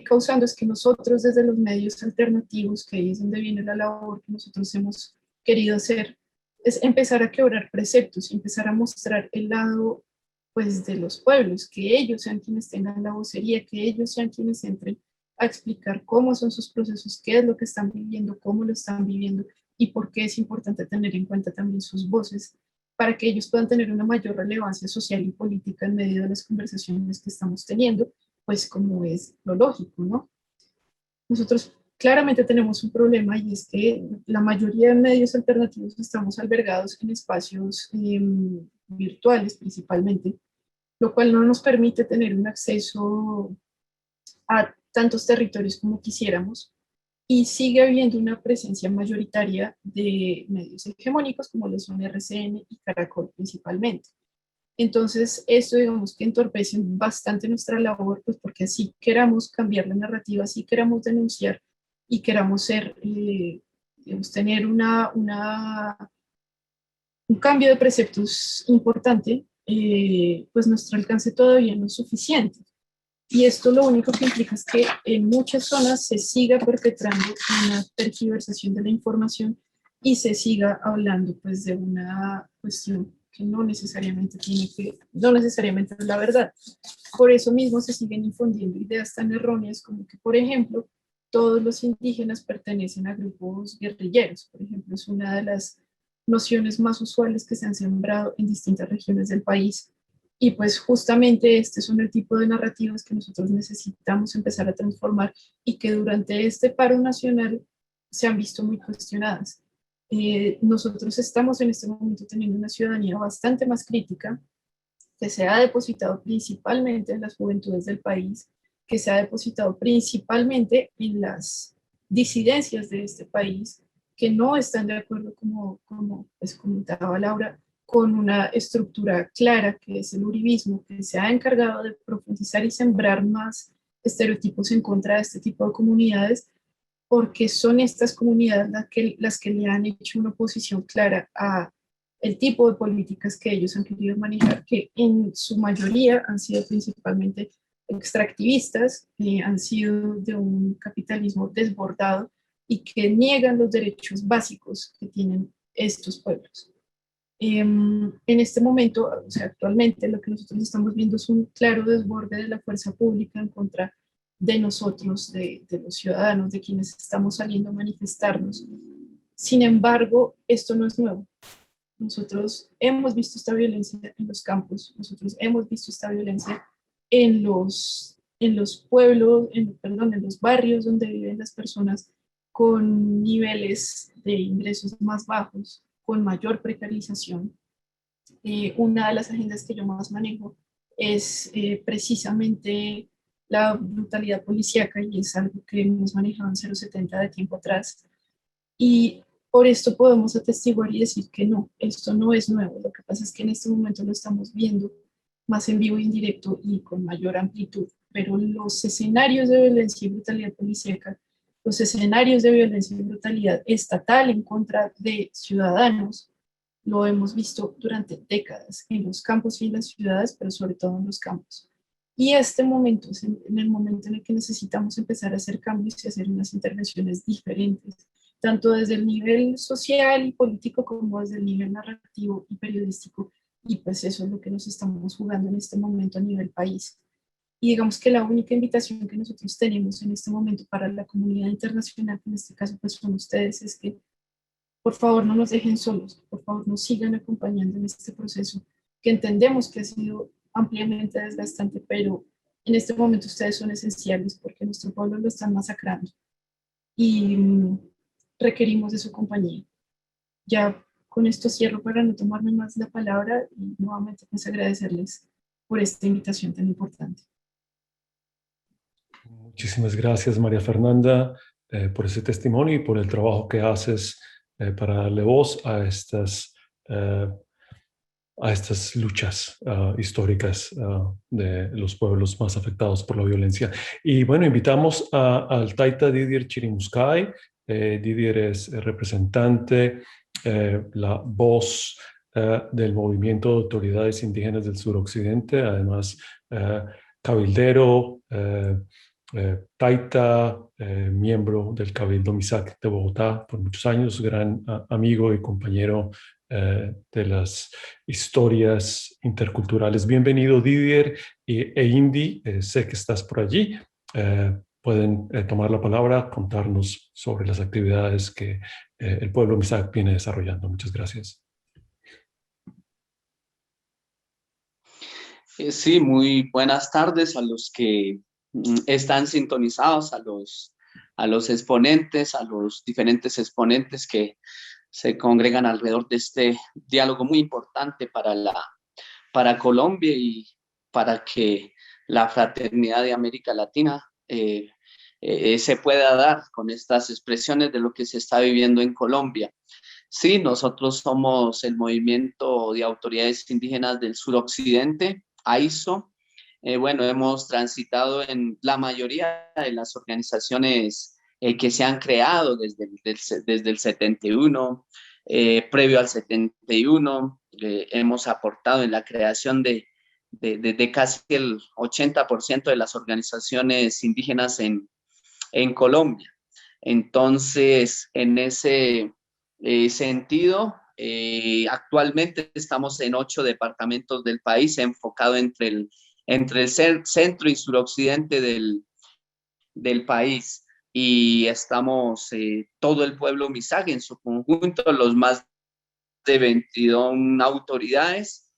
causando es que nosotros desde los medios alternativos, que ahí es donde viene la labor que nosotros hemos querido hacer, es empezar a quebrar preceptos, empezar a mostrar el lado pues de los pueblos, que ellos sean quienes tengan la vocería, que ellos sean quienes entren a explicar cómo son sus procesos, qué es lo que están viviendo, cómo lo están viviendo y por qué es importante tener en cuenta también sus voces para que ellos puedan tener una mayor relevancia social y política en medio de las conversaciones que estamos teniendo, pues como es lo lógico, ¿no? Nosotros claramente tenemos un problema, y es que la mayoría de medios alternativos estamos albergados en espacios virtuales principalmente, lo cual no nos permite tener un acceso a tantos territorios como quisiéramos, y sigue habiendo una presencia mayoritaria de medios hegemónicos como lo son RCN y Caracol principalmente. Entonces, esto digamos que entorpece bastante nuestra labor, pues porque así queramos cambiar la narrativa, así queramos denunciar y queramos ser, digamos, tener un cambio de preceptos importante, pues nuestro alcance todavía no es suficiente. Y esto lo único que implica es que en muchas zonas se siga perpetrando una tergiversación de la información y se siga hablando pues de una cuestión que no necesariamente no necesariamente es la verdad. Por eso mismo se siguen infundiendo ideas tan erróneas como que, por ejemplo, todos los indígenas pertenecen a grupos guerrilleros. Por ejemplo, es una de las nociones más usuales que se han sembrado en distintas regiones del país, y pues justamente este son el tipo de narrativas que nosotros necesitamos empezar a transformar y que durante este paro nacional se han visto muy cuestionadas. Nosotros estamos en este momento teniendo una ciudadanía bastante más crítica, que se ha depositado principalmente en las juventudes del país, que se ha depositado principalmente en las disidencias de este país, que no están de acuerdo, como pues comentaba Laura, con una estructura clara que es el uribismo, que se ha encargado de profundizar y sembrar más estereotipos en contra de este tipo de comunidades, porque son estas comunidades las que le han hecho una oposición clara a el tipo de políticas que ellos han querido manejar, que en su mayoría han sido principalmente extractivistas, han sido de un capitalismo desbordado y que niegan los derechos básicos que tienen estos pueblos. En este momento, o sea, actualmente lo que nosotros estamos viendo es un claro desborde de la fuerza pública en contra de nosotros, de los ciudadanos, de quienes estamos saliendo a manifestarnos. Sin embargo, esto no es nuevo. Nosotros hemos visto esta violencia en los campos, nosotros hemos visto esta violencia en los pueblos, perdón, en los barrios donde viven las personas con niveles de ingresos más bajos, con mayor precarización. Una de las agendas que yo más manejo es precisamente la brutalidad policíaca, y es algo que hemos manejado en 070 de tiempo atrás. Y por esto podemos atestiguar y decir que no, esto no es nuevo. Lo que pasa es que en este momento lo estamos viendo más en vivo e indirecto y con mayor amplitud. Pero los escenarios de violencia y brutalidad policíaca, los escenarios de violencia y brutalidad estatal en contra de ciudadanos, lo hemos visto durante décadas en los campos y en las ciudades, pero sobre todo en los campos. Y este momento es en el momento en el que necesitamos empezar a hacer cambios y hacer unas intervenciones diferentes, tanto desde el nivel social y político como desde el nivel narrativo y periodístico. Y pues eso es lo que nos estamos jugando en este momento a nivel país. Y digamos que la única invitación que nosotros tenemos en este momento para la comunidad internacional, que en este caso pues son ustedes, es que por favor no nos dejen solos, por favor nos sigan acompañando en este proceso, que entendemos que ha sido ampliamente desgastante, pero en este momento ustedes son esenciales porque nuestro pueblo lo están masacrando y requerimos de su compañía. Ya con esto cierro para no tomarme más la palabra y nuevamente pues agradecerles por esta invitación tan importante. Muchísimas gracias, María Fernanda, por ese testimonio y por el trabajo que haces para darle voz a estas luchas históricas de los pueblos más afectados por la violencia. Y bueno, invitamos al Taita Didier Chirimuscay. Didier es el representante, la voz del movimiento de autoridades indígenas del suroccidente, además cabildero, Taita, miembro del Cabildo MISAC de Bogotá por muchos años, gran amigo y compañero de las historias interculturales. Bienvenido, Didier e Indy, sé que estás por allí. Pueden tomar la palabra, contarnos sobre las actividades que el pueblo MISAC viene desarrollando. Muchas gracias. Sí, muy buenas tardes a los que están sintonizados, a los exponentes, a los diferentes exponentes que se congregan alrededor de este diálogo muy importante para Colombia y para que la fraternidad de América Latina se pueda dar con estas expresiones de lo que se está viviendo en Colombia. Sí, nosotros somos el Movimiento de Autoridades Indígenas del Suroccidente, AISO. Bueno, hemos transitado en la mayoría de las organizaciones que se han creado desde el 71, previo al 71, hemos aportado en la creación de casi el 80% de las organizaciones indígenas en Colombia. Entonces, en ese sentido, actualmente estamos en 8 departamentos del país, enfocado entre el centro y suroccidente del país, y estamos todo el pueblo MISAC en su conjunto, los más de 22 autoridades,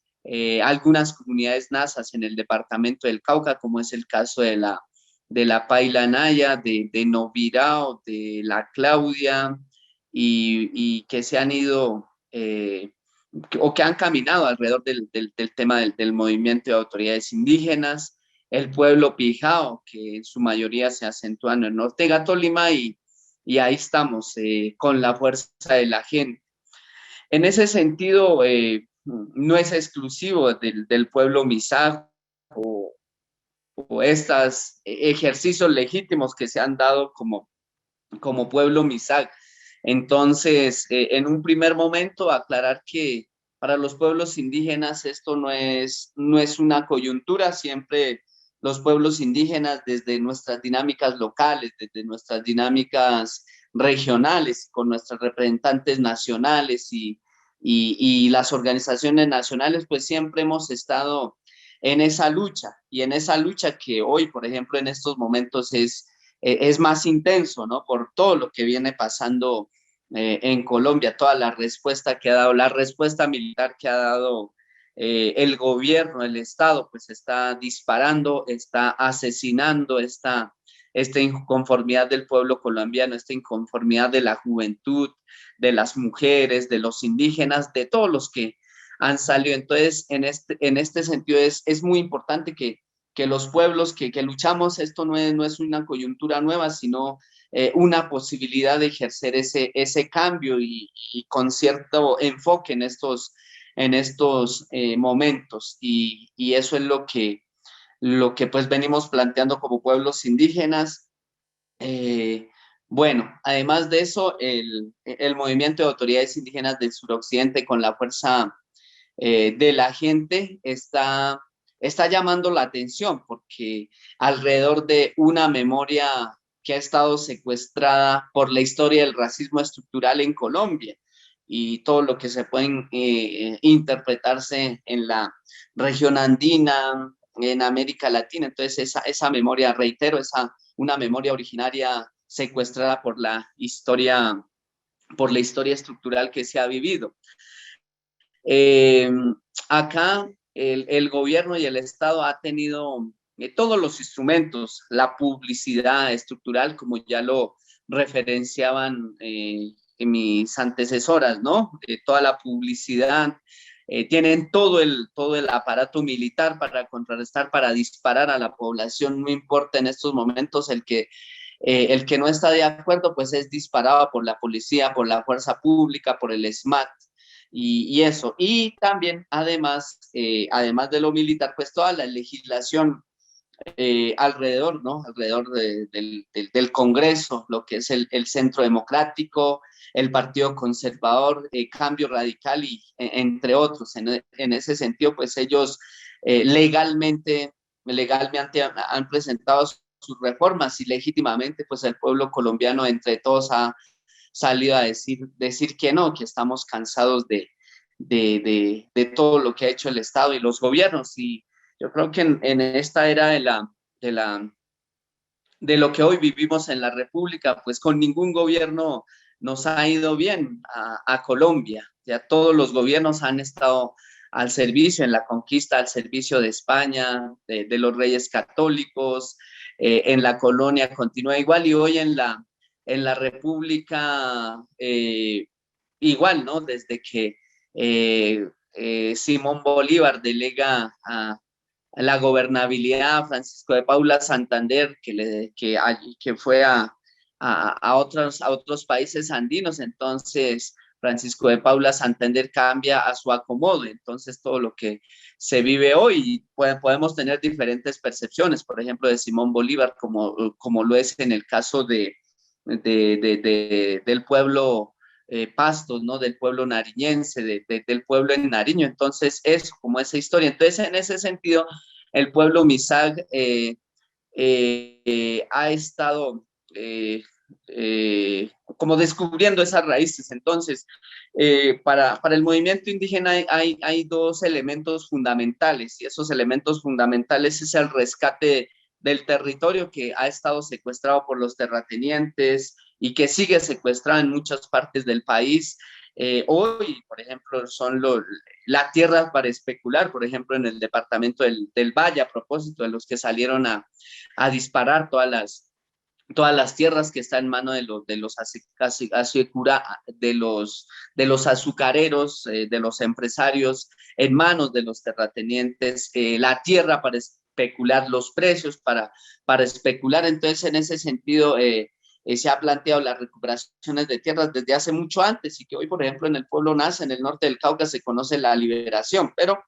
algunas comunidades nazas en el departamento del Cauca, como es el caso de la Paila Naya, de Novirao, de la Claudia, y que se han ido o que han caminado alrededor del tema del movimiento de autoridades indígenas, el pueblo Pijao, que en su mayoría se acentúa en el norte de Tolima, y ahí estamos con la fuerza de la gente. En ese sentido, no es exclusivo del pueblo MISAC o estos ejercicios legítimos que se han dado como pueblo MISAC. Entonces, en un primer momento, aclarar que para los pueblos indígenas esto no es una coyuntura. Siempre los pueblos indígenas, desde nuestras dinámicas locales, desde nuestras dinámicas regionales, con nuestros representantes nacionales y las organizaciones nacionales, pues siempre hemos estado en esa lucha, y en esa lucha que hoy, por ejemplo, en estos momentos es más intenso, ¿no? Por todo lo que viene pasando en Colombia, toda la respuesta que ha dado, la respuesta militar que ha dado el gobierno, el Estado, pues está disparando, está asesinando esta inconformidad del pueblo colombiano, esta inconformidad de la juventud, de las mujeres, de los indígenas, de todos los que han salido. Entonces, en este sentido es muy importante que los pueblos que luchamos, esto no es una coyuntura nueva, sino una posibilidad de ejercer ese cambio y con cierto enfoque en estos momentos. Y eso es lo que pues venimos planteando como pueblos indígenas. Bueno, además de eso, el movimiento de autoridades indígenas del suroccidente, con la fuerza de la gente, está llamando la atención, porque alrededor de una memoria que ha estado secuestrada por la historia del racismo estructural en Colombia y todo lo que se puede interpretarse en la región andina, en América Latina. Entonces esa memoria, reitero, una memoria originaria secuestrada por la historia estructural que se ha vivido. Acá el gobierno y el Estado ha tenido todos los instrumentos, la publicidad estructural, como ya lo referenciaban mis antecesoras, ¿no? Toda la publicidad, tienen todo el aparato militar para contrarrestar, para disparar a la población, no importa en estos momentos el que no está de acuerdo, pues es disparado por la policía, por la fuerza pública, por el SMAT y eso. Y también, además de lo militar, pues toda la legislación alrededor, ¿no? Alrededor del Congreso, lo que es el Centro Democrático, el Partido Conservador, Cambio Radical y entre otros. En ese sentido, pues ellos legalmente han presentado sus reformas y legítimamente, pues el pueblo colombiano entre todos ha salido a decir que no, que estamos cansados de todo lo que ha hecho el Estado y los gobiernos. Y yo creo que en esta era de la, de lo que hoy vivimos en la República, pues con ningún gobierno nos ha ido bien a Colombia. Ya todos los gobiernos han estado al servicio, en la conquista, al servicio de España, de los reyes católicos, en la colonia continúa igual y hoy en la República igual, ¿no? Desde que Simón Bolívar delega a la gobernabilidad a Francisco de Paula Santander, que fue a otros países andinos. Entonces Francisco de Paula Santander cambia a su acomodo. Entonces todo lo que se vive hoy, podemos tener diferentes percepciones, por ejemplo, de Simón Bolívar, como lo es en el caso del pueblo Pastos, ¿no? Del pueblo nariñense, del pueblo en Nariño. Entonces, eso, como esa historia. Entonces, en ese sentido, el pueblo Misag ha estado como descubriendo esas raíces. Entonces, para el movimiento indígena hay dos elementos fundamentales, y esos elementos fundamentales es el rescate del territorio que ha estado secuestrado por los terratenientes y que sigue secuestrado en muchas partes del país. Hoy, por ejemplo, la tierra para especular, por ejemplo, en el departamento del Valle, a propósito de los que salieron a disparar todas las tierras que están en manos de los azucareros, de los empresarios, en manos de los terratenientes, la tierra para especular los precios, para especular. Entonces, en ese sentido, se ha planteado las recuperaciones de tierras desde hace mucho antes, y que hoy, por ejemplo, en el pueblo Nasa, en el norte del Cauca, se conoce la liberación, pero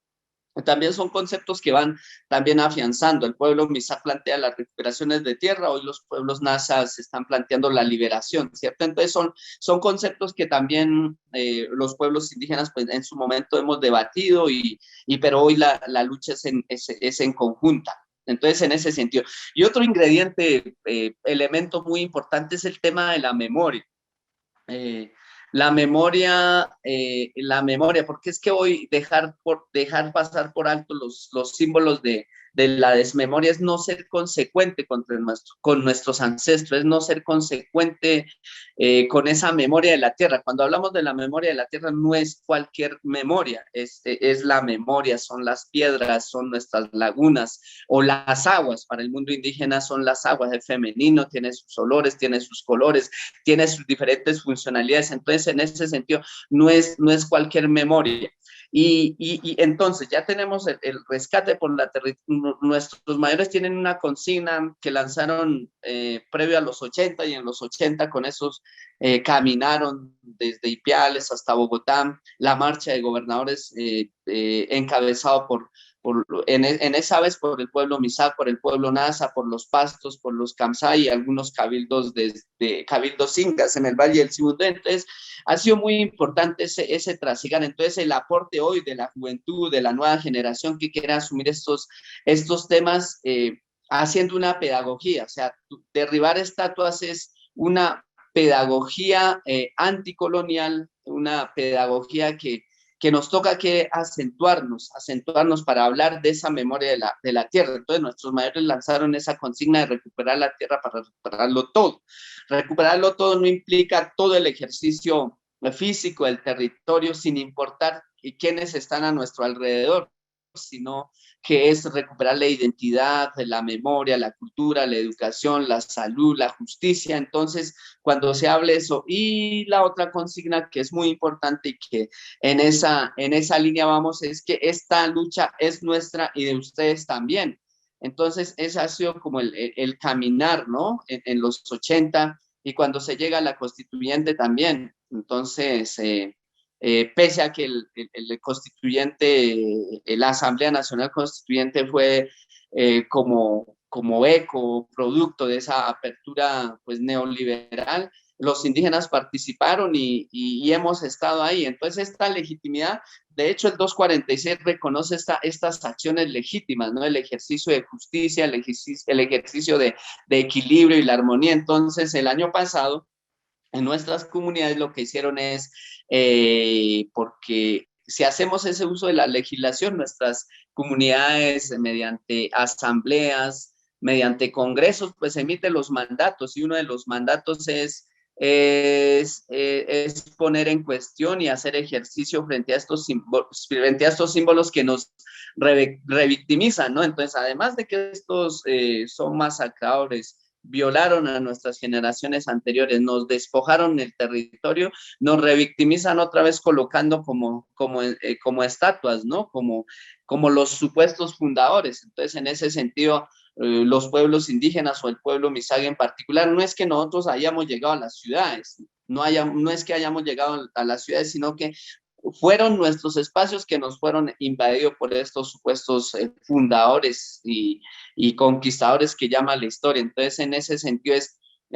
también son conceptos que van también afianzando. El pueblo Misa plantea las recuperaciones de tierra, hoy los pueblos Nasa se están planteando la liberación, ¿cierto? Entonces son conceptos que también los pueblos indígenas pues, en su momento hemos debatido, pero hoy la lucha es en conjunta. Entonces, en ese sentido. Y otro ingrediente, elemento muy importante es el tema de la memoria. La memoria, porque es que hoy dejar pasar por alto los símbolos de la desmemoria es no ser consecuente con nuestros ancestros, es no ser consecuente con esa memoria de la tierra. Cuando hablamos de la memoria de la tierra, no es cualquier memoria, es la memoria, son las piedras, son nuestras lagunas o las aguas. Para el mundo indígena son las aguas, el femenino tiene sus olores, tiene sus colores, tiene sus diferentes funcionalidades. Entonces, en ese sentido, no es cualquier memoria. Y entonces ya tenemos el rescate por la territorio. Nuestros mayores tienen una consigna que lanzaron previo a los 80, y en los 80 con esos caminaron desde Ipiales hasta Bogotá la marcha de gobernadores encabezado en esa vez por el pueblo Misa, por el pueblo Nasa, por los Pastos, por los Kamsay y algunos cabildos cabildos incas en el Valle del Sibundoy. Entonces, ha sido muy importante ese trasigar. Entonces, el aporte hoy de la juventud, de la nueva generación que quiere asumir estos temas, haciendo una pedagogía. O sea, derribar estatuas es una pedagogía anticolonial, una pedagogía que nos toca que acentuarnos para hablar de esa memoria de la tierra. Entonces nuestros mayores lanzaron esa consigna de recuperar la tierra para recuperarlo todo. Recuperarlo todo no implica todo el ejercicio físico del territorio, sin importar quiénes están a nuestro alrededor. sino que es recuperar la identidad, la memoria, la cultura, la educación, la salud, la justicia. Entonces, cuando se hable eso, y la otra consigna que es muy importante y que en esa línea vamos, es que esta lucha es nuestra y de ustedes también. Entonces, ese ha sido como el caminar, ¿no? En los 80 y cuando se llega a la constituyente también. Entonces, pese a que el constituyente, la Asamblea Nacional Constituyente fue como eco, producto de esa apertura pues neoliberal, los indígenas participaron y hemos estado ahí. Entonces, esta legitimidad, de hecho, el 246 reconoce estas acciones legítimas, ¿no? El ejercicio de justicia, el ejercicio de equilibrio y la armonía. Entonces, el año pasado, en nuestras comunidades lo que hicieron es, porque si hacemos ese uso de la legislación, nuestras comunidades mediante asambleas, mediante congresos, pues emiten los mandatos y uno de los mandatos es poner en cuestión y hacer ejercicio frente a estos símbolos que nos revictimizan, ¿no? Entonces, además de que estos son masacradores, violaron a nuestras generaciones anteriores, nos despojaron el territorio, nos revictimizan otra vez colocando como estatuas, ¿no? Como los supuestos fundadores. Entonces, en ese sentido, los pueblos indígenas o el pueblo Misague en particular, no es que nosotros hayamos llegado a las ciudades, no es que hayamos llegado a las ciudades, sino que fueron nuestros espacios que nos fueron invadidos por estos supuestos fundadores y conquistadores que llama la historia. Entonces, en ese sentido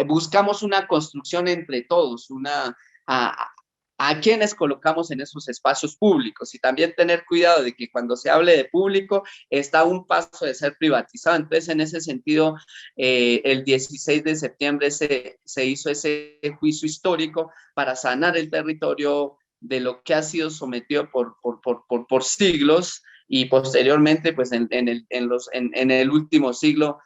buscamos una construcción entre todos, a quienes colocamos en esos espacios públicos y también tener cuidado de que cuando se hable de público está a un paso de ser privatizado. Entonces, en ese sentido, el 16 de septiembre se hizo ese juicio histórico para sanar el territorio de lo que ha sido sometido por siglos y posteriormente, pues en el último siglo,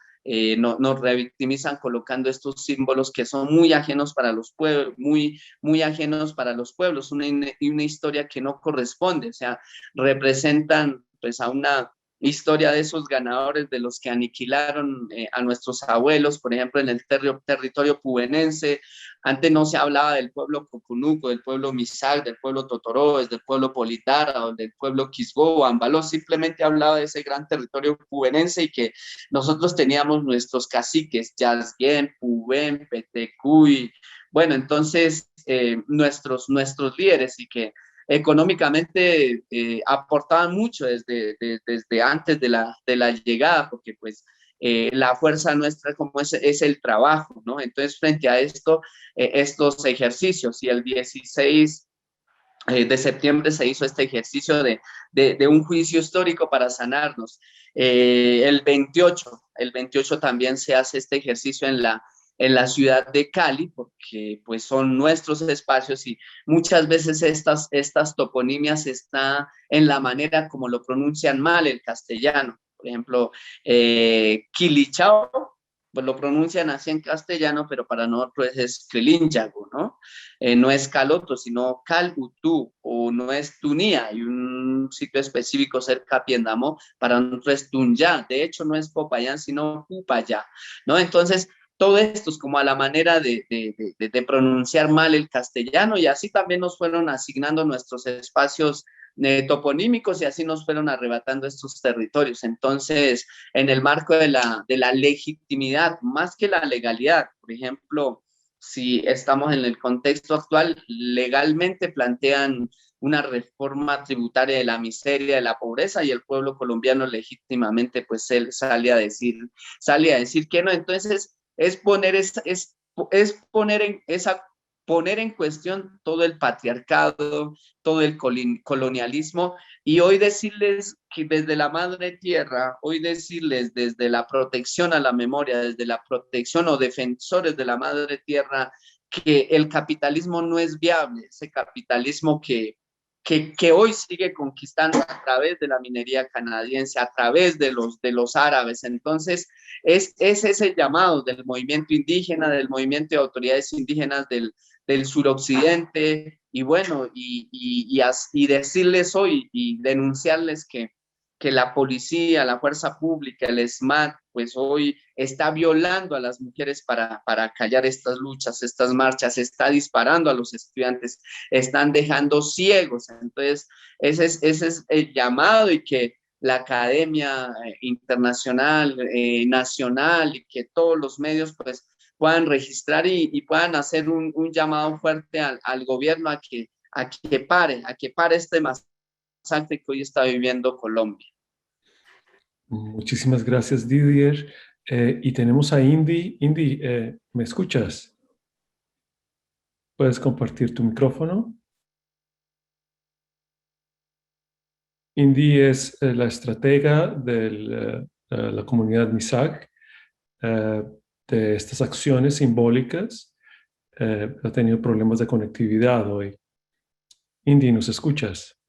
nos revictimizan colocando estos símbolos que son muy ajenos para los pueblos, muy ajenos para los pueblos, una historia que no corresponde, o sea, representan pues a una historia de esos ganadores, de los que aniquilaron a nuestros abuelos, por ejemplo, en el territorio pubenense. Antes no se hablaba del pueblo Cocunuco, del pueblo Misac, del pueblo Totoroes, del pueblo Politara, o del pueblo Quisbó o Ambaló, simplemente hablaba de ese gran territorio pubenense y que nosotros teníamos nuestros caciques, Yazguén, Pubén, Petecuy, bueno, entonces nuestros líderes y que económicamente aportaban mucho desde antes de la llegada, porque pues la fuerza nuestra como es el trabajo, ¿no? Entonces, frente a esto, estos ejercicios, y el 16 de septiembre se hizo este ejercicio de un juicio histórico para sanarnos. El 28 también se hace este ejercicio en la ciudad de Cali, porque pues son nuestros espacios y muchas veces estas toponimias están en la manera como lo pronuncian mal el castellano. Por ejemplo, Quilichao, pues lo pronuncian así en castellano, pero para nosotros es Quilinchago, ¿no? No es Caloto, sino Calutú, o no es Tunía, hay un sitio específico cerca de Piendamó, para nosotros es Tunyá, de hecho no es Popayán, sino Pupayá, ¿no? Entonces, todo esto es como a la manera de pronunciar mal el castellano y así también nos fueron asignando nuestros espacios toponímicos y así nos fueron arrebatando estos territorios. Entonces, en el marco de la legitimidad, más que la legalidad, por ejemplo, si estamos en el contexto actual, legalmente plantean una reforma tributaria de la miseria, de la pobreza, y el pueblo colombiano legítimamente, pues él sale a decir que no. Entonces, es poner en cuestión todo el patriarcado, todo el colonialismo, y hoy decirles que desde la madre tierra, hoy decirles desde la protección a la memoria, desde la protección o defensores de la madre tierra, que el capitalismo no es viable, ese capitalismo que hoy sigue conquistando a través de la minería canadiense, a través de los árabes. Entonces, es ese llamado del movimiento indígena, del movimiento de autoridades indígenas del suroccidente, y bueno, y decirles hoy y denunciarles que que la policía, la fuerza pública, el SMAT, pues hoy está violando a las mujeres para callar estas luchas, estas marchas, está disparando a los estudiantes, están dejando ciegos. Entonces, ese es el llamado, y que la academia internacional, nacional, y que todos los medios pues puedan registrar y puedan hacer un llamado fuerte al gobierno a que pare este masacre que hoy está viviendo Colombia. Muchísimas gracias, Didier. Y tenemos a Indy. Indy, ¿me escuchas? ¿Puedes compartir tu micrófono? Indy es la estratega de la comunidad MISAC, de estas acciones simbólicas. Ha tenido problemas de conectividad hoy. Indy, ¿nos escuchas?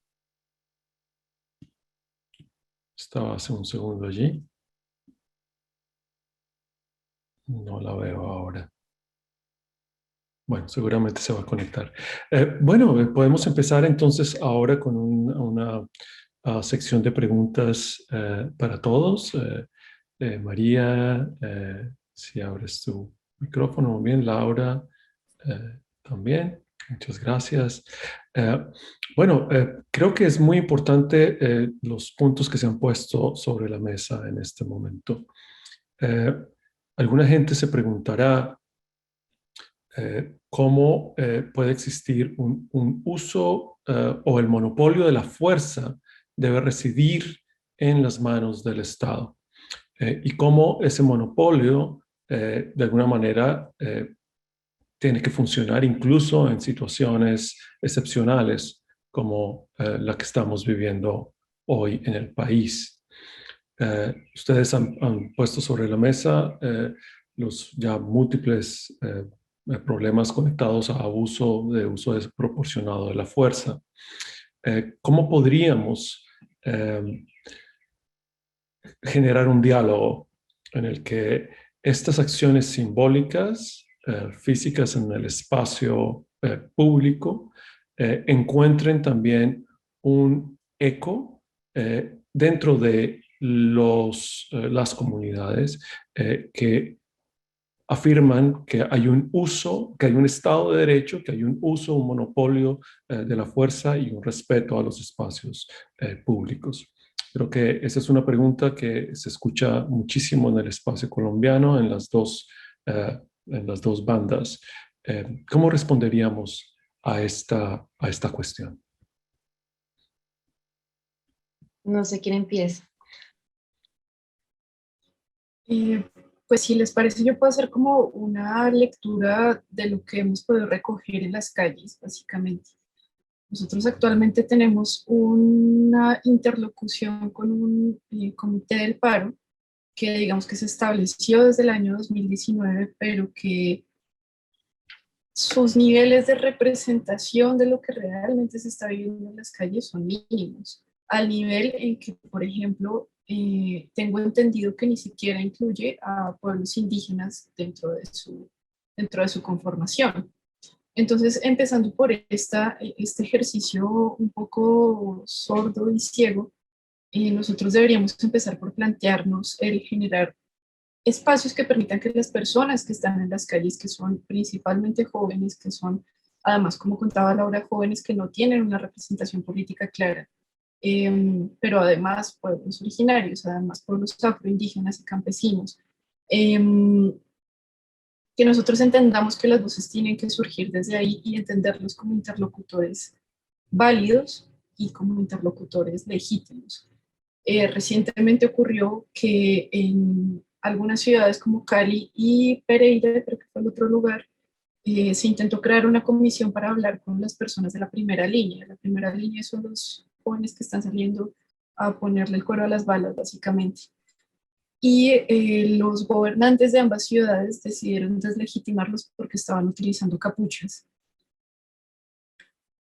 Estaba hace un segundo allí. No la veo ahora. Bueno, seguramente se va a conectar. Podemos empezar entonces ahora con una sección de preguntas para todos. María, si abres tu micrófono, muy bien. Laura, también. Muchas gracias. Creo que es muy importante los puntos que se han puesto sobre la mesa en este momento. Alguna gente se preguntará cómo puede existir un uso o el monopolio de la fuerza debe residir en las manos del Estado, y cómo ese monopolio de alguna manera tiene que funcionar incluso en situaciones excepcionales como la que estamos viviendo hoy en el país. Ustedes han puesto sobre la mesa los ya múltiples problemas conectados a uso desproporcionado de la fuerza. ¿Cómo podríamos generar un diálogo en el que estas acciones simbólicas, físicas en el espacio público, encuentren también un eco dentro de las comunidades que afirman que hay un uso, que hay un Estado de Derecho, que hay un uso, un monopolio de la fuerza y un respeto a los espacios públicos? Creo que esa es una pregunta que se escucha muchísimo en el espacio colombiano, en las dos bandas. ¿Cómo responderíamos a esta cuestión? No sé quién empieza. Pues si les parece, yo puedo hacer como una lectura de lo que hemos podido recoger en las calles, básicamente. Nosotros actualmente tenemos una interlocución con un comité del paro que digamos que se estableció desde el año 2019, pero que sus niveles de representación de lo que realmente se está viviendo en las calles son mínimos, al nivel en que, por ejemplo, tengo entendido que ni siquiera incluye a pueblos indígenas dentro de su conformación. Entonces, empezando por este ejercicio un poco sordo y ciego, nosotros deberíamos empezar por plantearnos el generar espacios que permitan que las personas que están en las calles, que son principalmente jóvenes, que son, además, como contaba Laura, jóvenes que no tienen una representación política clara, pero además pueblos originarios, además pueblos afroindígenas y campesinos, que nosotros entendamos que las voces tienen que surgir desde ahí y entenderlos como interlocutores válidos y como interlocutores legítimos. Recientemente ocurrió que en algunas ciudades como Cali y Pereira, creo que fue el otro lugar, se intentó crear una comisión para hablar con las personas de la primera línea. La primera línea son los jóvenes que están saliendo a ponerle el cuero a las balas, básicamente. Y los gobernantes de ambas ciudades decidieron deslegitimarlos porque estaban utilizando capuchas.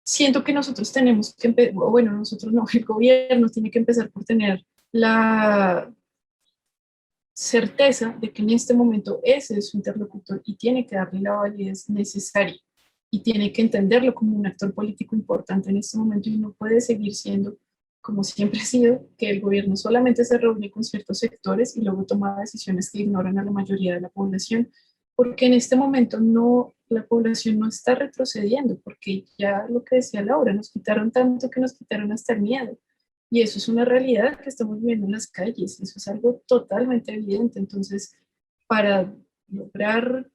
Siento que nosotros tenemos que, bueno, nosotros no, el gobierno tiene que empezar por tener la certeza de que en este momento ese es su interlocutor y tiene que darle la validez necesaria y tiene que entenderlo como un actor político importante en este momento y no puede seguir siendo como siempre ha sido, que el gobierno solamente se reúne con ciertos sectores y luego toma decisiones que ignoran a la mayoría de la población, porque en este momento la población no está retrocediendo, porque ya lo que decía Laura, nos quitaron tanto que nos quitaron hasta el miedo. Y eso es una realidad que estamos viviendo en las calles, eso es algo totalmente evidente. Entonces, para lograr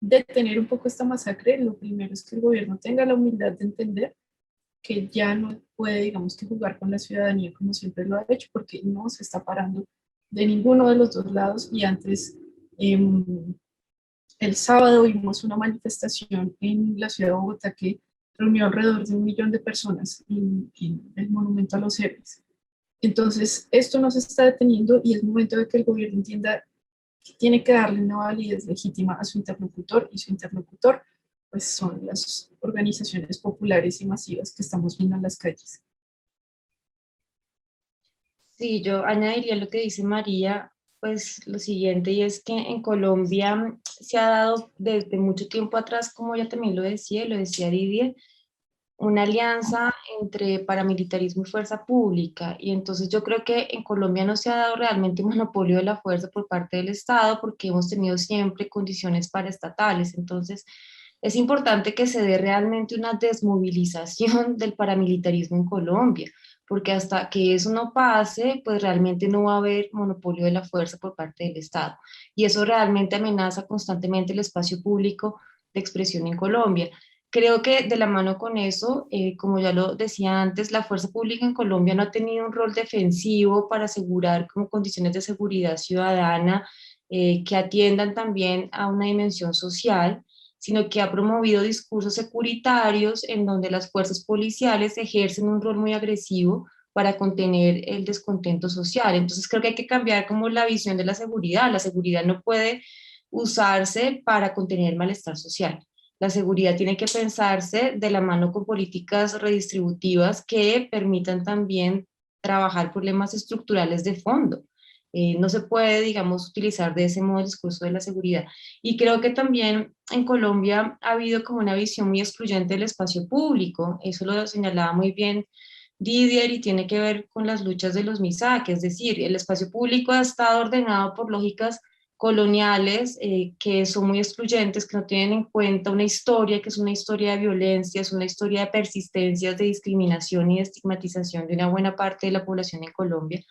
detener un poco esta masacre, lo primero es que el gobierno tenga la humildad de entender que ya no puede, digamos, que jugar con la ciudadanía como siempre lo ha hecho, porque no se está parando de ninguno de los dos lados. Y antes, el sábado vimos una manifestación en la ciudad de Bogotá que reunió alrededor de 1 millón de personas en el Monumento a los Héroes. Entonces, esto no se está deteniendo y es momento de que el gobierno entienda que tiene que darle una validez legítima a su interlocutor, y su interlocutor pues son las organizaciones populares y masivas que estamos viendo en las calles. Sí, yo añadiría lo que dice María, pues lo siguiente, y es que en Colombia se ha dado desde mucho tiempo atrás, como ella también lo decía Didier, una alianza entre paramilitarismo y fuerza pública. Y entonces yo creo que en Colombia no se ha dado realmente un monopolio de la fuerza por parte del Estado, porque hemos tenido siempre condiciones paraestatales. Entonces es importante que se dé realmente una desmovilización del paramilitarismo en Colombia, porque hasta que eso no pase, pues realmente no va a haber monopolio de la fuerza por parte del Estado. Y eso realmente amenaza constantemente el espacio público de expresión en Colombia. Creo que de la mano con eso, como ya lo decía antes, la fuerza pública en Colombia no ha tenido un rol defensivo para asegurar como condiciones de seguridad ciudadana que atiendan también a una dimensión social, sino que ha promovido discursos securitarios en donde las fuerzas policiales ejercen un rol muy agresivo para contener el descontento social. Entonces creo que hay que cambiar como la visión de la seguridad. La seguridad no puede usarse para contener el malestar social. La seguridad tiene que pensarse de la mano con políticas redistributivas que permitan también trabajar problemas estructurales de fondo. No se puede, digamos, utilizar de ese modo el discurso de la seguridad. Y creo que también en Colombia ha habido como una visión muy excluyente del espacio público. Eso lo señalaba muy bien Didier y tiene que ver con las luchas de los MISAC, es decir, el espacio público ha estado ordenado por lógicas coloniales que son muy excluyentes, que no tienen en cuenta una historia que es una historia de violencia, es una historia de persistencias, de discriminación y de estigmatización de una buena parte de la población en Colombia.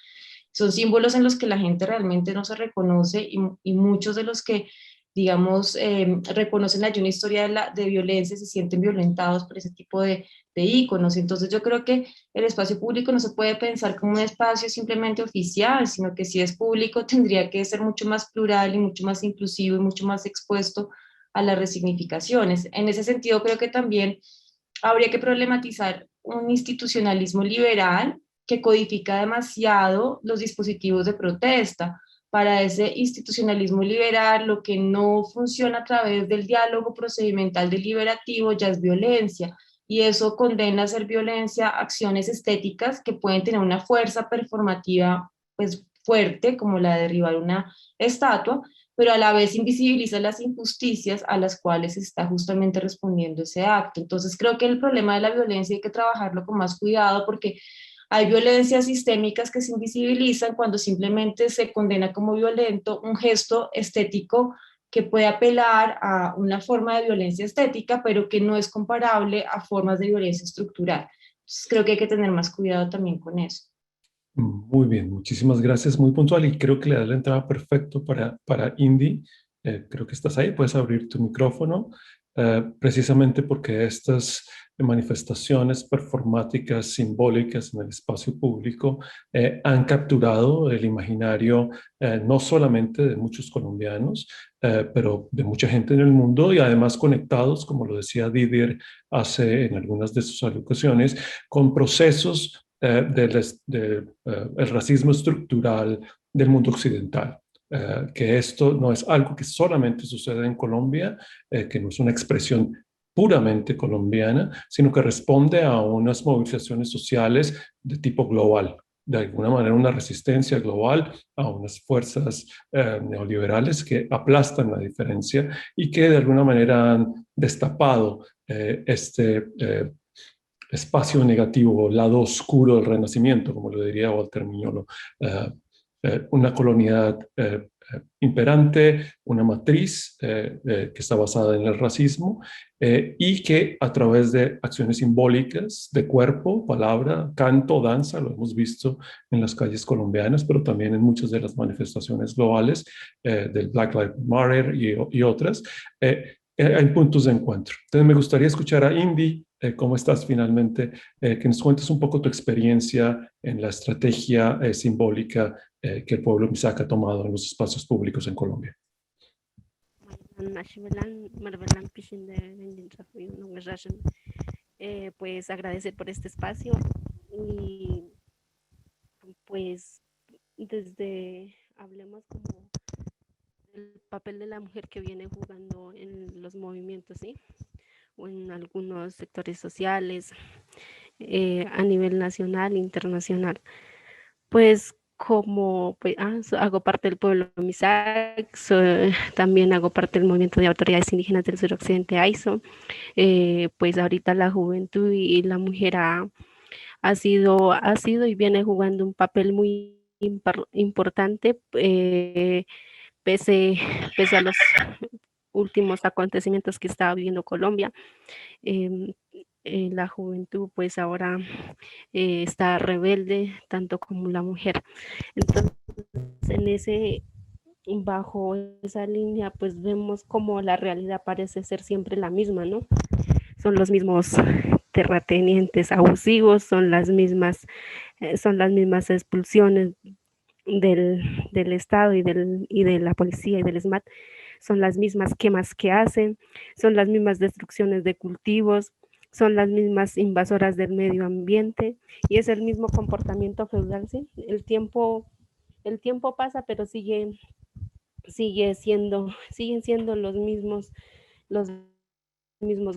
Son símbolos en los que la gente realmente no se reconoce y muchos de los que, digamos, reconocen allí una historia de violencia se sienten violentados por ese tipo de íconos. Entonces yo creo que el espacio público no se puede pensar como un espacio simplemente oficial, sino que si es público tendría que ser mucho más plural y mucho más inclusivo y mucho más expuesto a las resignificaciones. En ese sentido creo que también habría que problematizar un institucionalismo liberal que codifica demasiado los dispositivos de protesta. Para ese institucionalismo liberal, lo que no funciona a través del diálogo procedimental deliberativo ya es violencia, y eso condena a hacer violencia acciones estéticas que pueden tener una fuerza performativa pues fuerte, como la de derribar una estatua, pero a la vez invisibiliza las injusticias a las cuales está justamente respondiendo ese acto. Entonces creo que el problema de la violencia hay que trabajarlo con más cuidado, porque hay violencias sistémicas que se invisibilizan cuando simplemente se condena como violento un gesto estético que puede apelar a una forma de violencia estética, pero que no es comparable a formas de violencia estructural. Entonces, creo que hay que tener más cuidado también con eso. Muy bien, muchísimas gracias, muy puntual, y creo que le da la entrada perfecto para Indy. Creo que estás ahí, puedes abrir tu micrófono, precisamente porque estas manifestaciones performáticas, simbólicas en el espacio público han capturado el imaginario no solamente de muchos colombianos, pero de mucha gente en el mundo, y además conectados, como lo decía Didier hace en algunas de sus alocuciones, con procesos el racismo estructural del mundo occidental. Que esto no es algo que solamente sucede en Colombia, que no es una expresión puramente colombiana, sino que responde a unas movilizaciones sociales de tipo global, de alguna manera una resistencia global a unas fuerzas neoliberales que aplastan la diferencia y que de alguna manera han destapado espacio negativo, lado oscuro del Renacimiento, como lo diría Walter Mignolo, una colonialidad imperante, una matriz que está basada en el racismo y que a través de acciones simbólicas de cuerpo, palabra, canto, danza, lo hemos visto en las calles colombianas, pero también en muchas de las manifestaciones globales del Black Lives Matter y otras, hay puntos de encuentro. Entonces me gustaría escuchar a Indy. ¿Cómo estás finalmente? Que nos cuentes un poco tu experiencia en la estrategia simbólica que el pueblo Misak ha tomado en los espacios públicos en Colombia. Pues agradecer por este espacio y pues desde hablemos como el papel de la mujer que viene jugando en los movimientos, ¿sí? O en algunos sectores sociales a nivel nacional e internacional. Pues como pues, hago parte del pueblo Misak, también hago parte del movimiento de autoridades indígenas del suroccidente AISO, pues ahorita la juventud y la mujer ha sido y viene jugando un papel muy importante pese a los últimos acontecimientos que está viviendo Colombia. La juventud pues ahora está rebelde tanto como la mujer. Entonces bajo esa línea pues vemos como la realidad parece ser siempre la misma, ¿no? Son los mismos terratenientes abusivos, son las mismas expulsiones del Estado y de la policía y del SMAT, son las mismas quemas que hacen, son las mismas destrucciones de cultivos, son las mismas invasoras del medio ambiente y es el mismo comportamiento feudal, ¿sí? El tiempo pasa, pero siguen siendo los mismos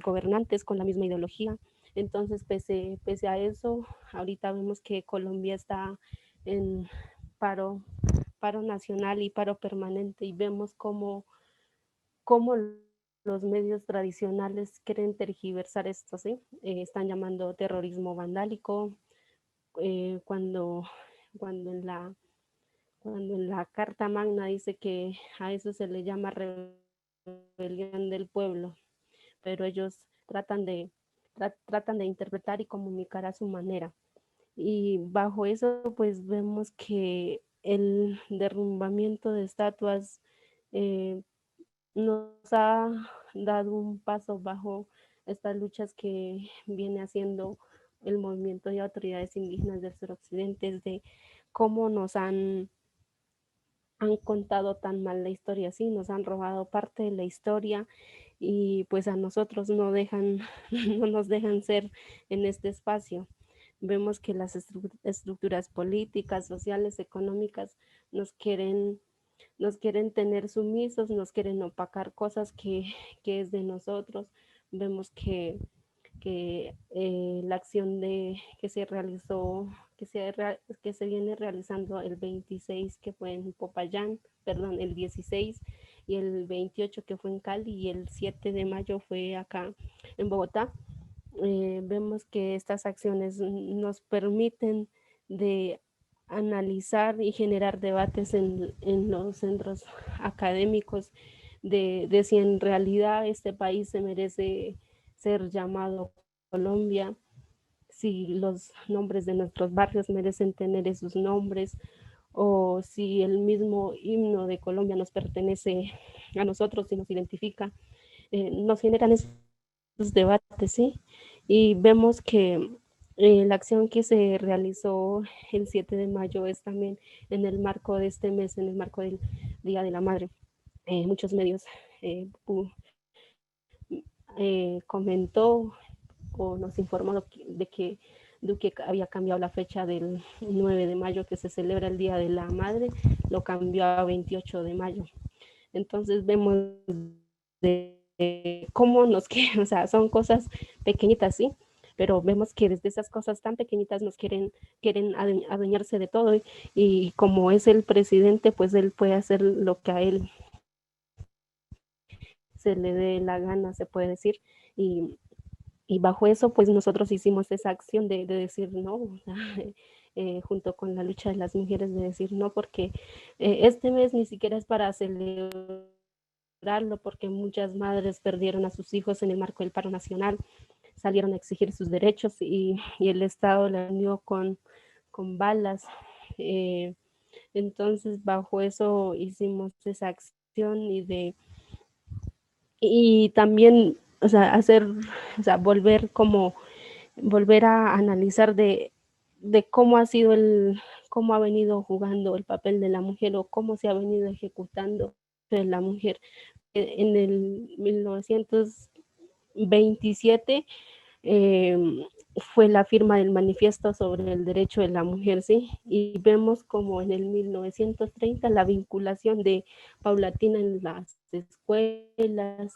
gobernantes con la misma ideología. Entonces, pese a eso, ahorita vemos que Colombia está en paro nacional y paro permanente y vemos cómo los medios tradicionales quieren tergiversar esto, ¿sí? Están llamando terrorismo vandálico, cuando en la Carta Magna dice que a eso se le llama rebelión del pueblo, pero ellos tratan de interpretar y comunicar a su manera. Y bajo eso, pues vemos que el derrumbamiento de estatuas nos ha dado un paso bajo estas luchas que viene haciendo el movimiento de autoridades indígenas del suroccidente, de cómo nos han contado tan mal la historia, sí, nos han robado parte de la historia y pues a nosotros no nos dejan ser en este espacio. Vemos que las estructuras políticas, sociales, económicas nos quieren tener sumisos, nos quieren opacar cosas que es de nosotros. Vemos que la acción que se realizó, que se viene realizando el 26, que fue en Popayán, perdón, el 16, y el 28 que fue en Cali, y el 7 de mayo fue acá en Bogotá. Vemos que estas acciones nos permiten de analizar y generar debates en los centros académicos de si en realidad este país se merece ser llamado Colombia, si los nombres de nuestros barrios merecen tener esos nombres, o si el mismo himno de Colombia nos pertenece a nosotros y nos identifica. Nos generan esos debates, ¿sí? Y vemos que la acción que se realizó el 7 de mayo es también en el marco de este mes, en el marco del Día de la Madre. Muchos medios comentó o nos informó de que Duque había cambiado la fecha del 9 de mayo, que se celebra el Día de la Madre, lo cambió a 28 de mayo. Entonces vemos de cómo o sea, son cosas pequeñitas, ¿sí? Pero vemos que desde esas cosas tan pequeñitas nos quieren adueñarse de todo y como es el presidente, pues él puede hacer lo que a él se le dé la gana, se puede decir, y Y bajo eso, pues nosotros hicimos esa acción de decir no, o sea, junto con la lucha de las mujeres, de decir no, porque este mes ni siquiera es para celebrarlo, porque muchas madres perdieron a sus hijos en el marco del paro nacional, salieron a exigir sus derechos y el Estado la unió con balas. Entonces, bajo eso hicimos esa acción y también, o sea, hacer, o sea, volver a analizar de cómo ha sido cómo ha venido jugando el papel de la mujer o cómo se ha venido ejecutando de la mujer. En el 1927 fue la firma del manifiesto sobre el derecho de la mujer, ¿sí? Y vemos como en el 1930 la vinculación de paulatina en las escuelas,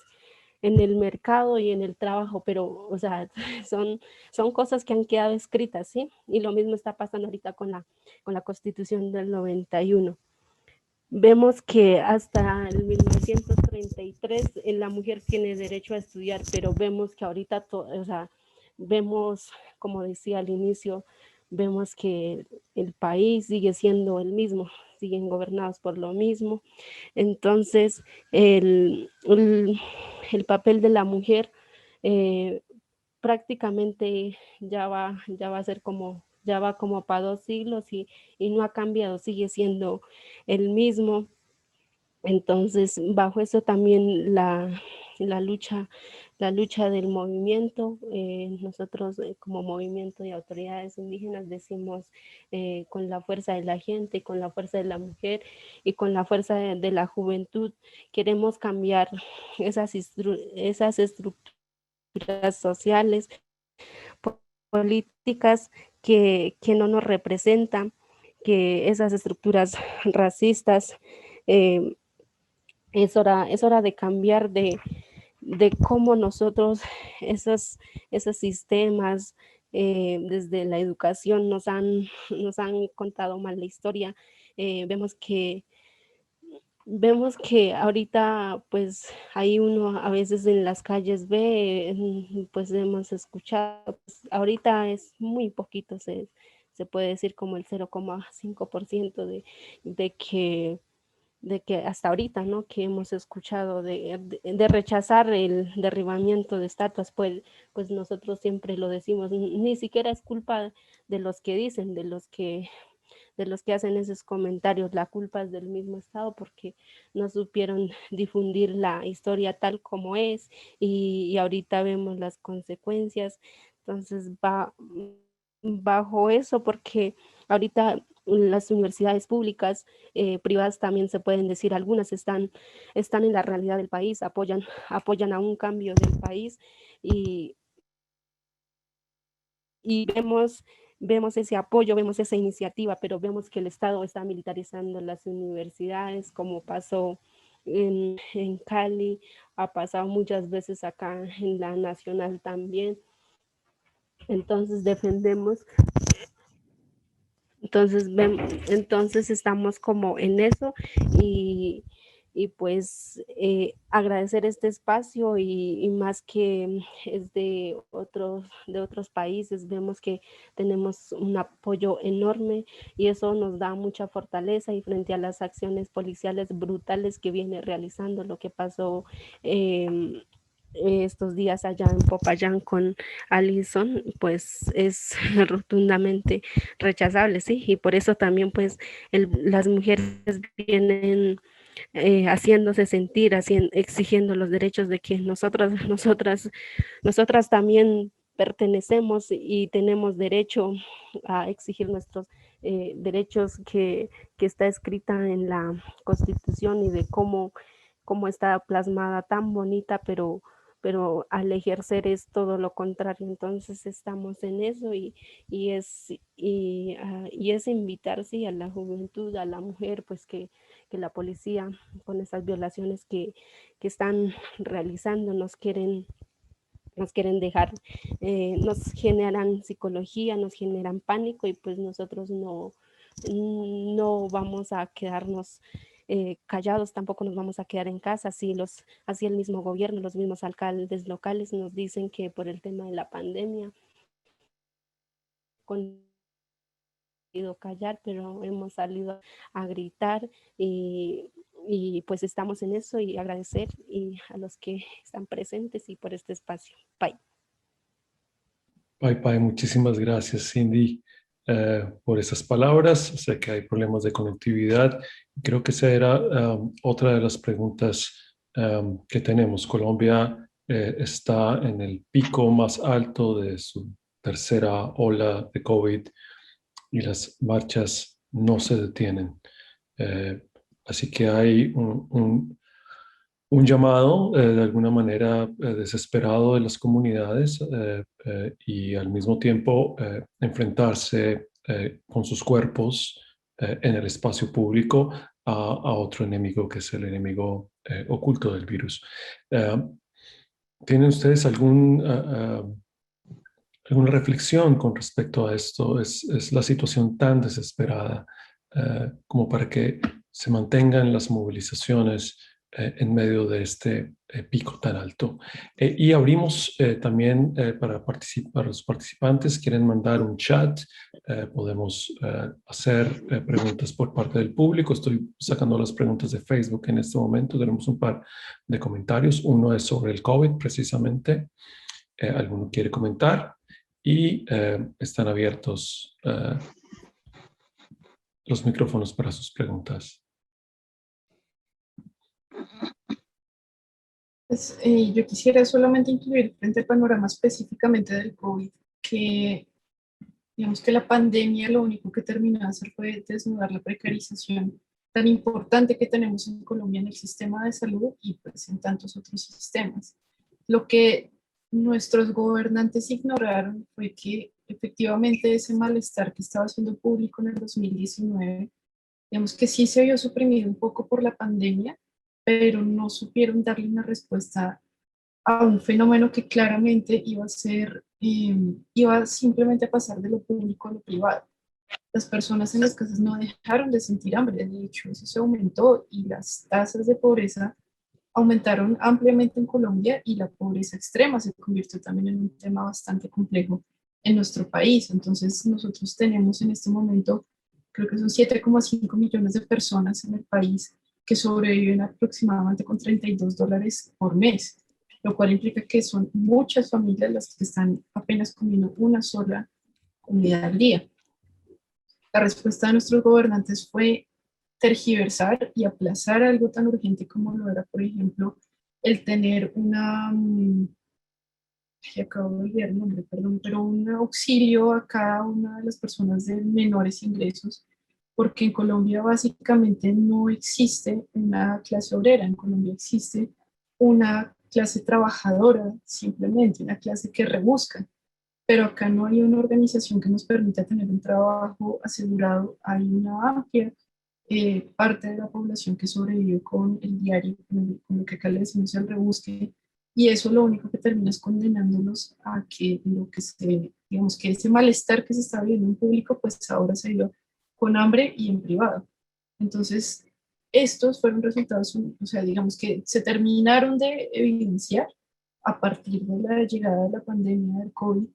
en el mercado y en el trabajo, pero, o sea, son cosas que han quedado escritas, ¿sí? Y lo mismo está pasando ahorita con la Constitución del 91. Vemos que hasta el 1933 la mujer tiene derecho a estudiar, pero vemos que ahorita, o sea, vemos, como decía al inicio, vemos que el país sigue siendo el mismo, siguen gobernados por lo mismo. Entonces, el papel de la mujer eh, prácticamente ya va a ser como, ya va como para 2 siglos y no ha cambiado, sigue siendo el mismo. Entonces, bajo eso también la lucha, la lucha del movimiento, nosotros como movimiento de autoridades indígenas decimos con la fuerza de la gente, con la fuerza de la mujer y con la fuerza de la juventud, queremos cambiar esas estructuras sociales, políticas que no nos representan, que esas estructuras racistas, eh, es hora de cambiar de cómo nosotros, esos sistemas, desde la educación nos han contado mal la historia. Vemos que ahorita pues ahí uno a veces en las calles ve, pues hemos escuchado, pues, ahorita es muy poquito, se puede decir como el 0,5% de que hasta ahorita, ¿no? Que hemos escuchado de rechazar el derribamiento de estatuas, pues nosotros siempre lo decimos, ni siquiera es culpa de los que dicen, de los que hacen esos comentarios, la culpa es del mismo Estado porque no supieron difundir la historia tal como es y ahorita vemos las consecuencias. Entonces bajo eso, porque ahorita las universidades públicas, privadas también se pueden decir, algunas están en la realidad del país, apoyan a un cambio del país y, y vemos ese apoyo, vemos esa iniciativa, pero vemos que el Estado está militarizando las universidades, como pasó en Cali, ha pasado muchas veces acá en la Nacional también. Entonces defendemos, entonces estamos como en eso y, y pues agradecer este espacio y más que es de otros países, vemos que tenemos un apoyo enorme y eso nos da mucha fortaleza y frente a las acciones policiales brutales que viene realizando, lo que pasó estos días allá en Popayán con Alison, pues es rotundamente rechazable, ¿sí? Y por eso también pues las mujeres vienen haciéndose sentir, exigiendo los derechos de que nosotras también pertenecemos y tenemos derecho a exigir nuestros derechos que está escrita en la Constitución y de cómo está plasmada tan bonita, pero al ejercer es todo lo contrario. Entonces estamos en eso y es invitar sí, a la juventud, a la mujer, pues que la policía con esas violaciones que están realizando nos quieren dejar, nos generan psicología, nos generan pánico y pues nosotros no vamos a quedarnos callados tampoco nos vamos a quedar en casa. Así el mismo gobierno, los mismos alcaldes locales nos dicen que por el tema de la pandemia, con callar, pero hemos salido a gritar y pues estamos en eso y agradecer y a los que están presentes y por este espacio. Bye. Bye, bye. Muchísimas gracias, Cindy, por esas palabras. Sé que hay problemas de conectividad. Creo que esa era otra de las preguntas que tenemos. Colombia está en el pico más alto de su tercera ola de COVID y las marchas no se detienen. Así que hay un llamado de alguna manera desesperado de las comunidades y al mismo tiempo enfrentarse con sus cuerpos en el espacio público a otro enemigo que es el enemigo oculto del virus. ¿Tienen ustedes alguna reflexión con respecto a esto? ¿Es la situación tan desesperada como para que se mantengan las movilizaciones en medio de este pico tan alto? Y abrimos también para los participantes, quieren mandar un chat, podemos hacer preguntas por parte del público. Estoy sacando las preguntas de Facebook en este momento, tenemos un par de comentarios. Uno es sobre el COVID precisamente. ¿Alguno quiere comentar? Y están abiertos los micrófonos para sus preguntas. Pues, yo quisiera solamente incluir frente al panorama específicamente del COVID, que digamos que la pandemia lo único que terminó de hacer fue desnudar la precarización tan importante que tenemos en Colombia en el sistema de salud y pues en tantos otros sistemas. Lo que nuestros gobernantes ignoraron fue que efectivamente ese malestar que estaba siendo público en el 2019, digamos que sí se vio suprimido un poco por la pandemia, pero no supieron darle una respuesta a un fenómeno que claramente iba a ser, iba simplemente a pasar de lo público a lo privado. Las personas en las casas no dejaron de sentir hambre, de hecho eso se aumentó y las tasas de pobreza aumentaron ampliamente en Colombia y la pobreza extrema se convirtió también en un tema bastante complejo en nuestro país. Entonces nosotros tenemos en este momento, creo que son 7,5 millones de personas en el país que sobreviven aproximadamente con $32 por mes, lo cual implica que son muchas familias las que están apenas comiendo una sola comida al día. La respuesta de nuestros gobernantes fue tergiversar y aplazar algo tan urgente como lo era, por ejemplo, el tener acabo de olvidar el nombre, perdón, pero un auxilio a cada una de las personas de menores ingresos, porque en Colombia básicamente no existe una clase obrera, en Colombia existe una clase trabajadora, simplemente una clase que rebusca, pero acá no hay una organización que nos permita tener un trabajo asegurado, hay una amplia parte de la población que sobrevive con el diario, con lo que acá le decimos el rebusque, y eso lo único que termina es condenándolos a que lo que digamos que ese malestar que se está viviendo en público, pues ahora se dio con hambre y en privado. Entonces, estos fueron resultados, o sea, digamos que se terminaron de evidenciar a partir de la llegada de la pandemia del COVID.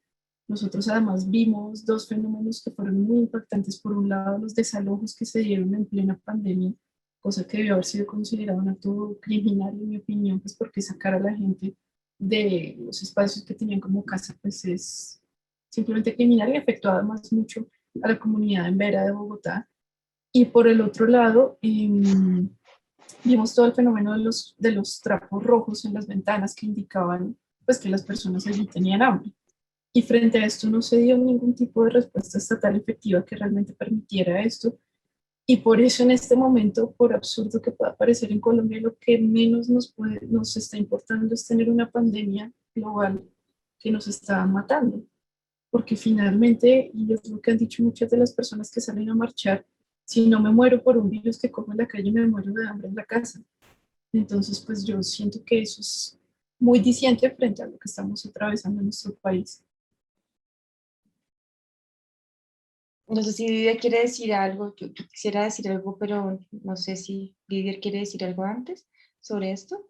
Nosotros además vimos dos fenómenos que fueron muy impactantes. Por un lado, los desalojos que se dieron en plena pandemia, cosa que debió haber sido considerado un acto criminal, en mi opinión, pues porque sacar a la gente de los espacios que tenían como casa, pues es simplemente criminal y afectó además mucho a la comunidad en Vera de Bogotá. Y por el otro lado, vimos todo el fenómeno de los trapos rojos en las ventanas que indicaban pues que las personas allí tenían hambre. Y frente a esto no se dio ningún tipo de respuesta estatal efectiva que realmente permitiera esto. Y por eso en este momento, por absurdo que pueda parecer en Colombia, lo que menos nos está importando es tener una pandemia global que nos está matando. Porque finalmente, y es lo que han dicho muchas de las personas que salen a marchar, si no me muero por un virus que cojo en la calle, me muero de hambre en la casa. Entonces, pues yo siento que eso es muy diciente frente a lo que estamos atravesando en nuestro país. No sé si Didier quiere decir algo, yo quisiera decir algo, pero no sé si Didier quiere decir algo antes sobre esto.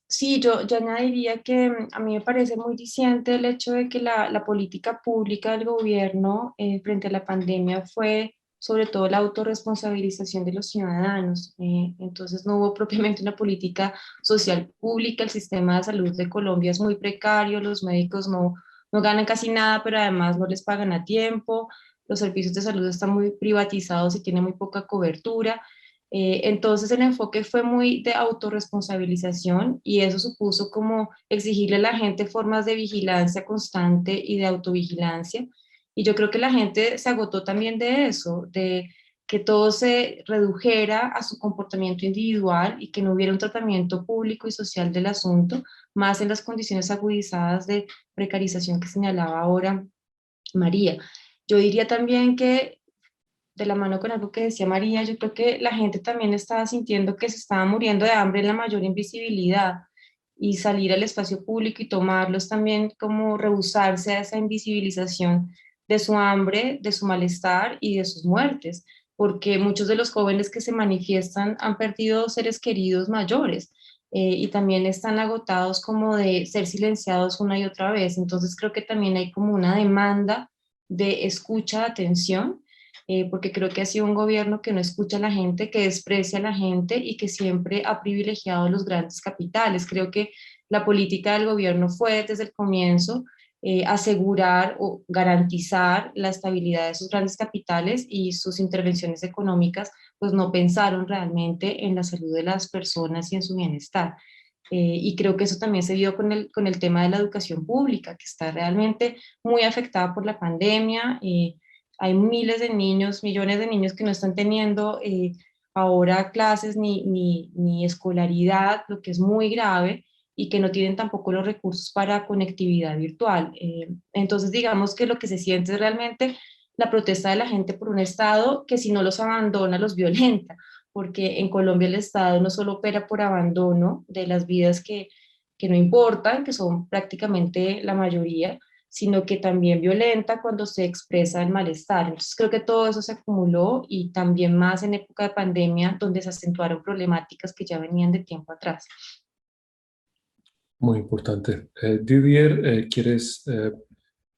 Sí, yo añadiría que a mí me parece muy diciente el hecho de que la política pública del gobierno frente a la pandemia fue sobre todo la autorresponsabilización de los ciudadanos. Entonces no hubo propiamente una política social pública, el sistema de salud de Colombia es muy precario, los médicos no ganan casi nada, pero además no les pagan a tiempo, los servicios de salud están muy privatizados y tienen muy poca cobertura. Entonces el enfoque fue muy de autorresponsabilización y eso supuso como exigirle a la gente formas de vigilancia constante y de autovigilancia. Y yo creo que la gente se agotó también de eso, de que todo se redujera a su comportamiento individual y que no hubiera un tratamiento público y social del asunto, más en las condiciones agudizadas de precarización que señalaba ahora María. Yo diría también que de la mano con algo que decía María, yo creo que la gente también estaba sintiendo que se estaba muriendo de hambre en la mayor invisibilidad y salir al espacio público y tomarlos también como rehusarse a esa invisibilización de su hambre, de su malestar y de sus muertes, porque muchos de los jóvenes que se manifiestan han perdido seres queridos mayores. Y también están agotados como de ser silenciados una y otra vez. Entonces creo que también hay como una demanda de escucha, atención, porque creo que ha sido un gobierno que no escucha a la gente, que desprecia a la gente y que siempre ha privilegiado los grandes capitales. Creo que la política del gobierno fue desde el comienzo asegurar o garantizar la estabilidad de esos grandes capitales y sus intervenciones económicas pues no pensaron realmente en la salud de las personas y en su bienestar. Y creo que eso también se vio con el tema de la educación pública, que está realmente muy afectada por la pandemia. Hay miles de niños, millones de niños que no están teniendo ahora clases ni escolaridad, lo que es muy grave, y que no tienen tampoco los recursos para conectividad virtual. Entonces, digamos que lo que se siente es realmente la protesta de la gente por un Estado que si no los abandona, los violenta, porque en Colombia el Estado no solo opera por abandono de las vidas que no importan, que son prácticamente la mayoría, sino que también violenta cuando se expresa el malestar. Entonces creo que todo eso se acumuló y también más en época de pandemia, donde se acentuaron problemáticas que ya venían de tiempo atrás. Muy importante. Didier, ¿quieres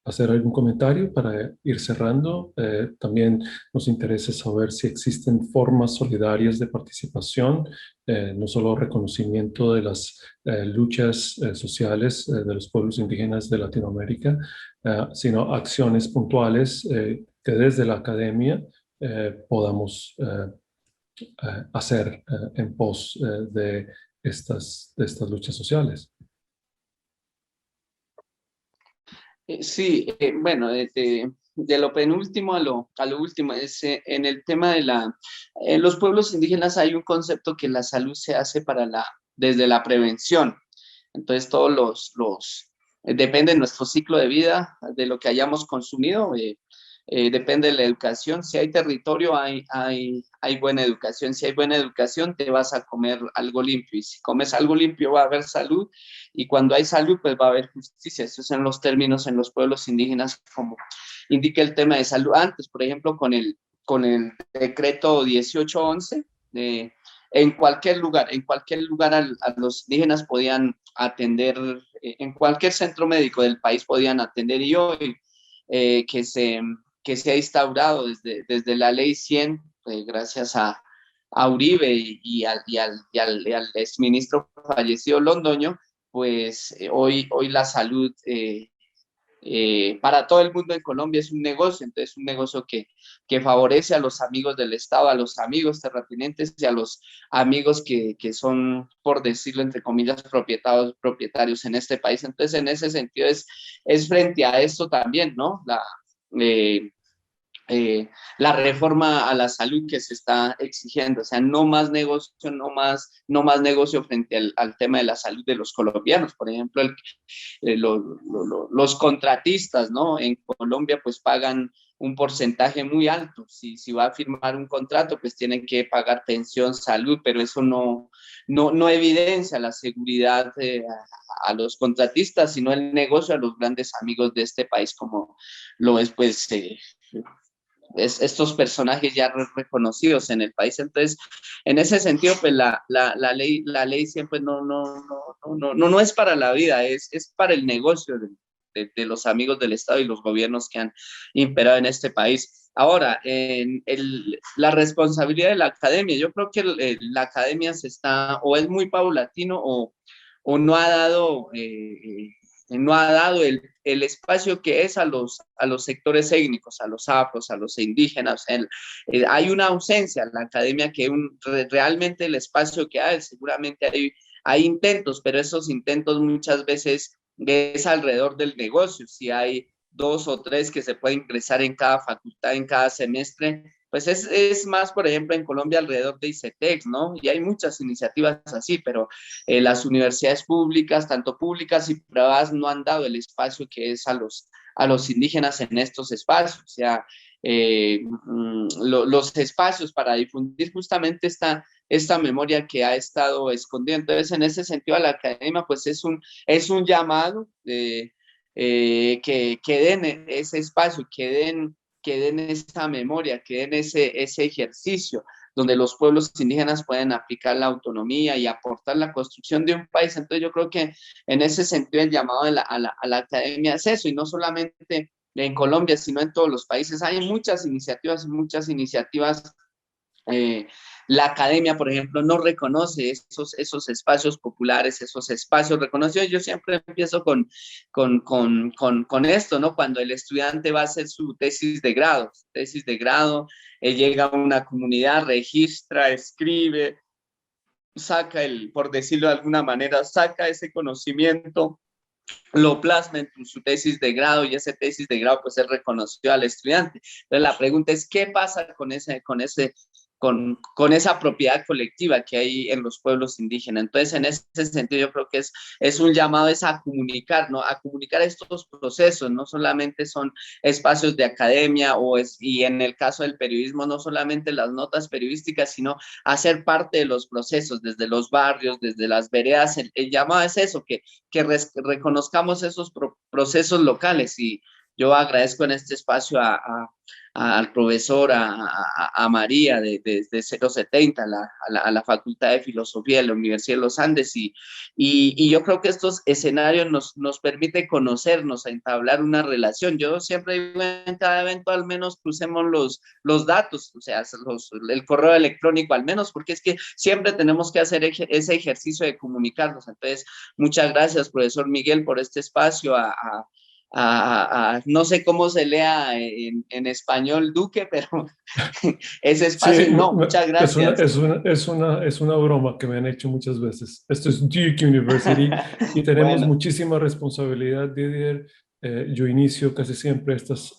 hacer algún comentario para ir cerrando? También nos interesa saber si existen formas solidarias de participación, no solo reconocimiento de las luchas sociales de los pueblos indígenas de Latinoamérica, sino acciones puntuales que desde la academia podamos hacer en pos de estas luchas sociales. Sí, bueno, de lo penúltimo a lo último, es, en el tema de los pueblos indígenas hay un concepto que la salud se hace desde la prevención. Entonces, todos depende de nuestro ciclo de vida, de lo que hayamos consumido, depende de la educación. Si hay territorio, hay buena educación. Si hay buena educación, te vas a comer algo limpio. Y si comes algo limpio, va a haber salud. Y cuando hay salud, pues va a haber justicia. Esos son los términos en los pueblos indígenas, como indica el tema de salud. Antes, por ejemplo, con el decreto 1811, en cualquier lugar a los indígenas podían atender, en cualquier centro médico del país podían atender. Y hoy que se ha instaurado desde la ley 100, gracias a Uribe y al exministro fallecido Londoño, pues hoy la salud para todo el mundo en Colombia es un negocio. Entonces un negocio que favorece a los amigos del Estado, a los amigos terratenientes y a los amigos que son, por decirlo entre comillas, propietarios en este país. Entonces en ese sentido es frente a esto también, ¿no? Eh, la reforma a la salud que se está exigiendo, o sea, no más negocio, no más negocio frente al tema de la salud de los colombianos. Por ejemplo, los contratistas, ¿no? En Colombia pues pagan un porcentaje muy alto. Si va a firmar un contrato, pues tienen que pagar pensión, salud, pero eso no evidencia la seguridad a los contratistas, sino el negocio a los grandes amigos de este país, como lo es pues estos personajes ya reconocidos en el país. Entonces, en ese sentido, pues la ley siempre no es para la vida, es para el negocio de los amigos del Estado y los gobiernos que han imperado en este país. Ahora, la responsabilidad de la academia, yo creo que la academia o es muy paulatino o no ha dado el espacio que es a los sectores étnicos, a los afros, a los indígenas. Hay una ausencia en la academia que realmente el espacio que hay, seguramente hay intentos, pero esos intentos muchas veces es alrededor del negocio. Si hay 2 o 3 que se pueden ingresar en cada facultad, en cada semestre, pues es más, por ejemplo, en Colombia alrededor de ICETEX, ¿no? Y hay muchas iniciativas así, pero las universidades públicas, tanto públicas y privadas, no han dado el espacio que es a los indígenas en estos espacios. O sea, los espacios para difundir justamente esta memoria que ha estado escondida. Entonces, en ese sentido, a la academia, pues es un llamado que den ese espacio, que den esa memoria, que den ese ejercicio donde los pueblos indígenas pueden aplicar la autonomía y aportar la construcción de un país. Entonces yo creo que en ese sentido el llamado a la academia es eso, y no solamente en Colombia, sino en todos los países. Hay muchas iniciativas. La academia, por ejemplo, no reconoce esos espacios populares, esos espacios reconocidos. Yo siempre empiezo con esto, ¿no? Cuando el estudiante va a hacer su tesis de grado, llega a una comunidad, registra, escribe, por decirlo de alguna manera, saca ese conocimiento, lo plasma en su tesis de grado, y ese tesis de grado pues es reconocido al estudiante. Entonces la pregunta es, ¿qué pasa con esa propiedad colectiva que hay en los pueblos indígenas? Entonces, en ese sentido, yo creo que es un llamado a comunicar, ¿no? A comunicar estos procesos. No solamente son espacios de academia, y en el caso del periodismo, no solamente las notas periodísticas, sino hacer parte de los procesos, desde los barrios, desde las veredas. El llamado es eso, que reconozcamos esos procesos locales. Y yo agradezco en este espacio al profesor, a María de 070, a la Facultad de Filosofía de la Universidad de los Andes, y yo creo que estos escenarios nos permiten conocernos, a entablar una relación. Yo siempre digo, en cada evento al menos crucemos los datos, o sea, el correo electrónico al menos, porque es que siempre tenemos que hacer ese ejercicio de comunicarnos. Entonces, muchas gracias, profesor Miguel, por este espacio, no sé cómo se lea en español Duque, pero ese espacio, Sí, muchas gracias. es una broma que me han hecho muchas veces. Esto es Duke University y tenemos Bueno, muchísima responsabilidad, Didier. Yo inicio casi siempre estos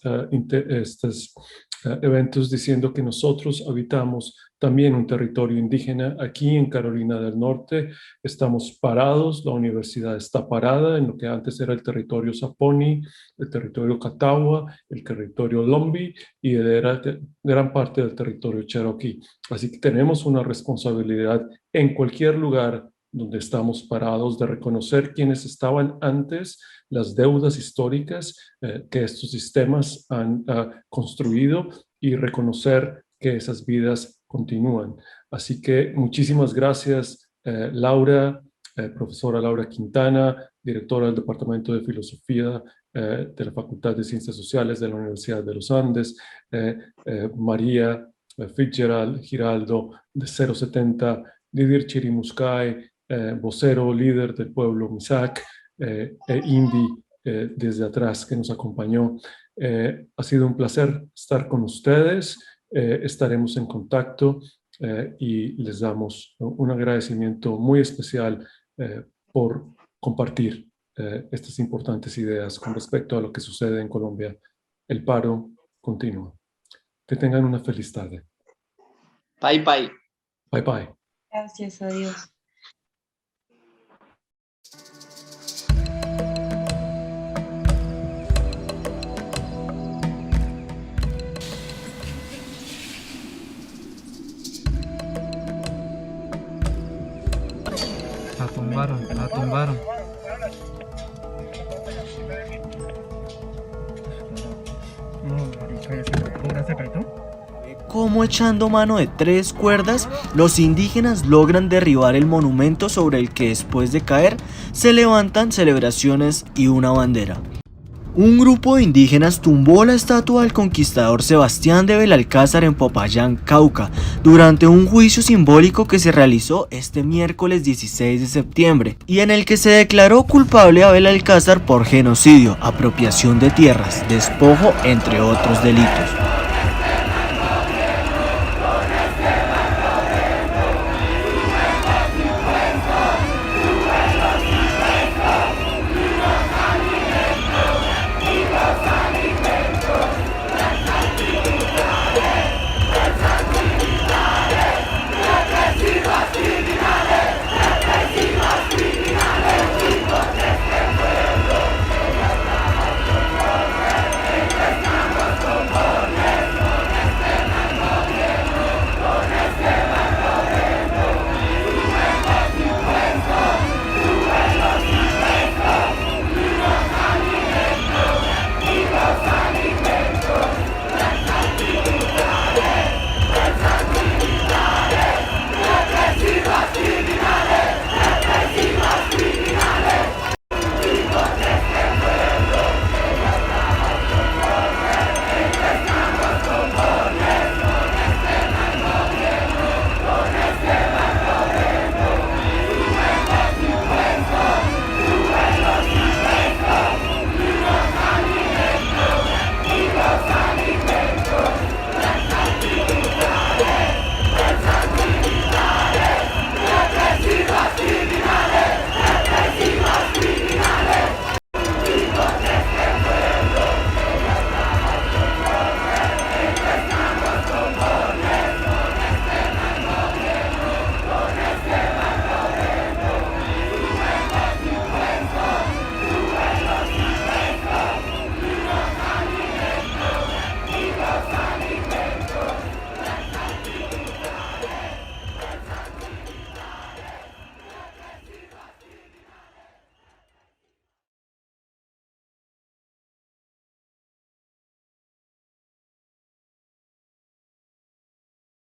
eventos diciendo que nosotros habitamos también un territorio indígena aquí en Carolina del Norte. Estamos parados, la universidad está parada en lo que antes era el territorio Saponi, el territorio Catawba, el territorio Lombi y gran parte del territorio Cherokee. Así que tenemos una responsabilidad en cualquier lugar donde estamos parados de reconocer quienes estaban antes, las deudas históricas que estos sistemas han construido, y reconocer que esas vidas continúan. Así que muchísimas gracias, Laura, profesora Laura Quintana, directora del Departamento de Filosofía de la Facultad de Ciencias Sociales de la Universidad de los Andes, María Fitzgerald Giraldo de 070, Didier Chirimuscay, vocero, líder del pueblo Misak, Indy desde atrás que nos acompañó. Ha sido un placer estar con ustedes. Estaremos en contacto y les damos un agradecimiento muy especial por compartir estas importantes ideas con respecto a lo que sucede en Colombia. El paro continúa. Que tengan una feliz tarde. bye bye. Bye bye. Gracias a Dios. La tumbaron. Como echando mano de 3 cuerdas, los indígenas logran derribar el monumento sobre el que después de caer se levantan celebraciones y una bandera. Un grupo de indígenas tumbó la estatua del conquistador Sebastián de Belalcázar en Popayán, Cauca, durante un juicio simbólico que se realizó este miércoles 16 de septiembre, y en el que se declaró culpable a Belalcázar por genocidio, apropiación de tierras, despojo, entre otros delitos.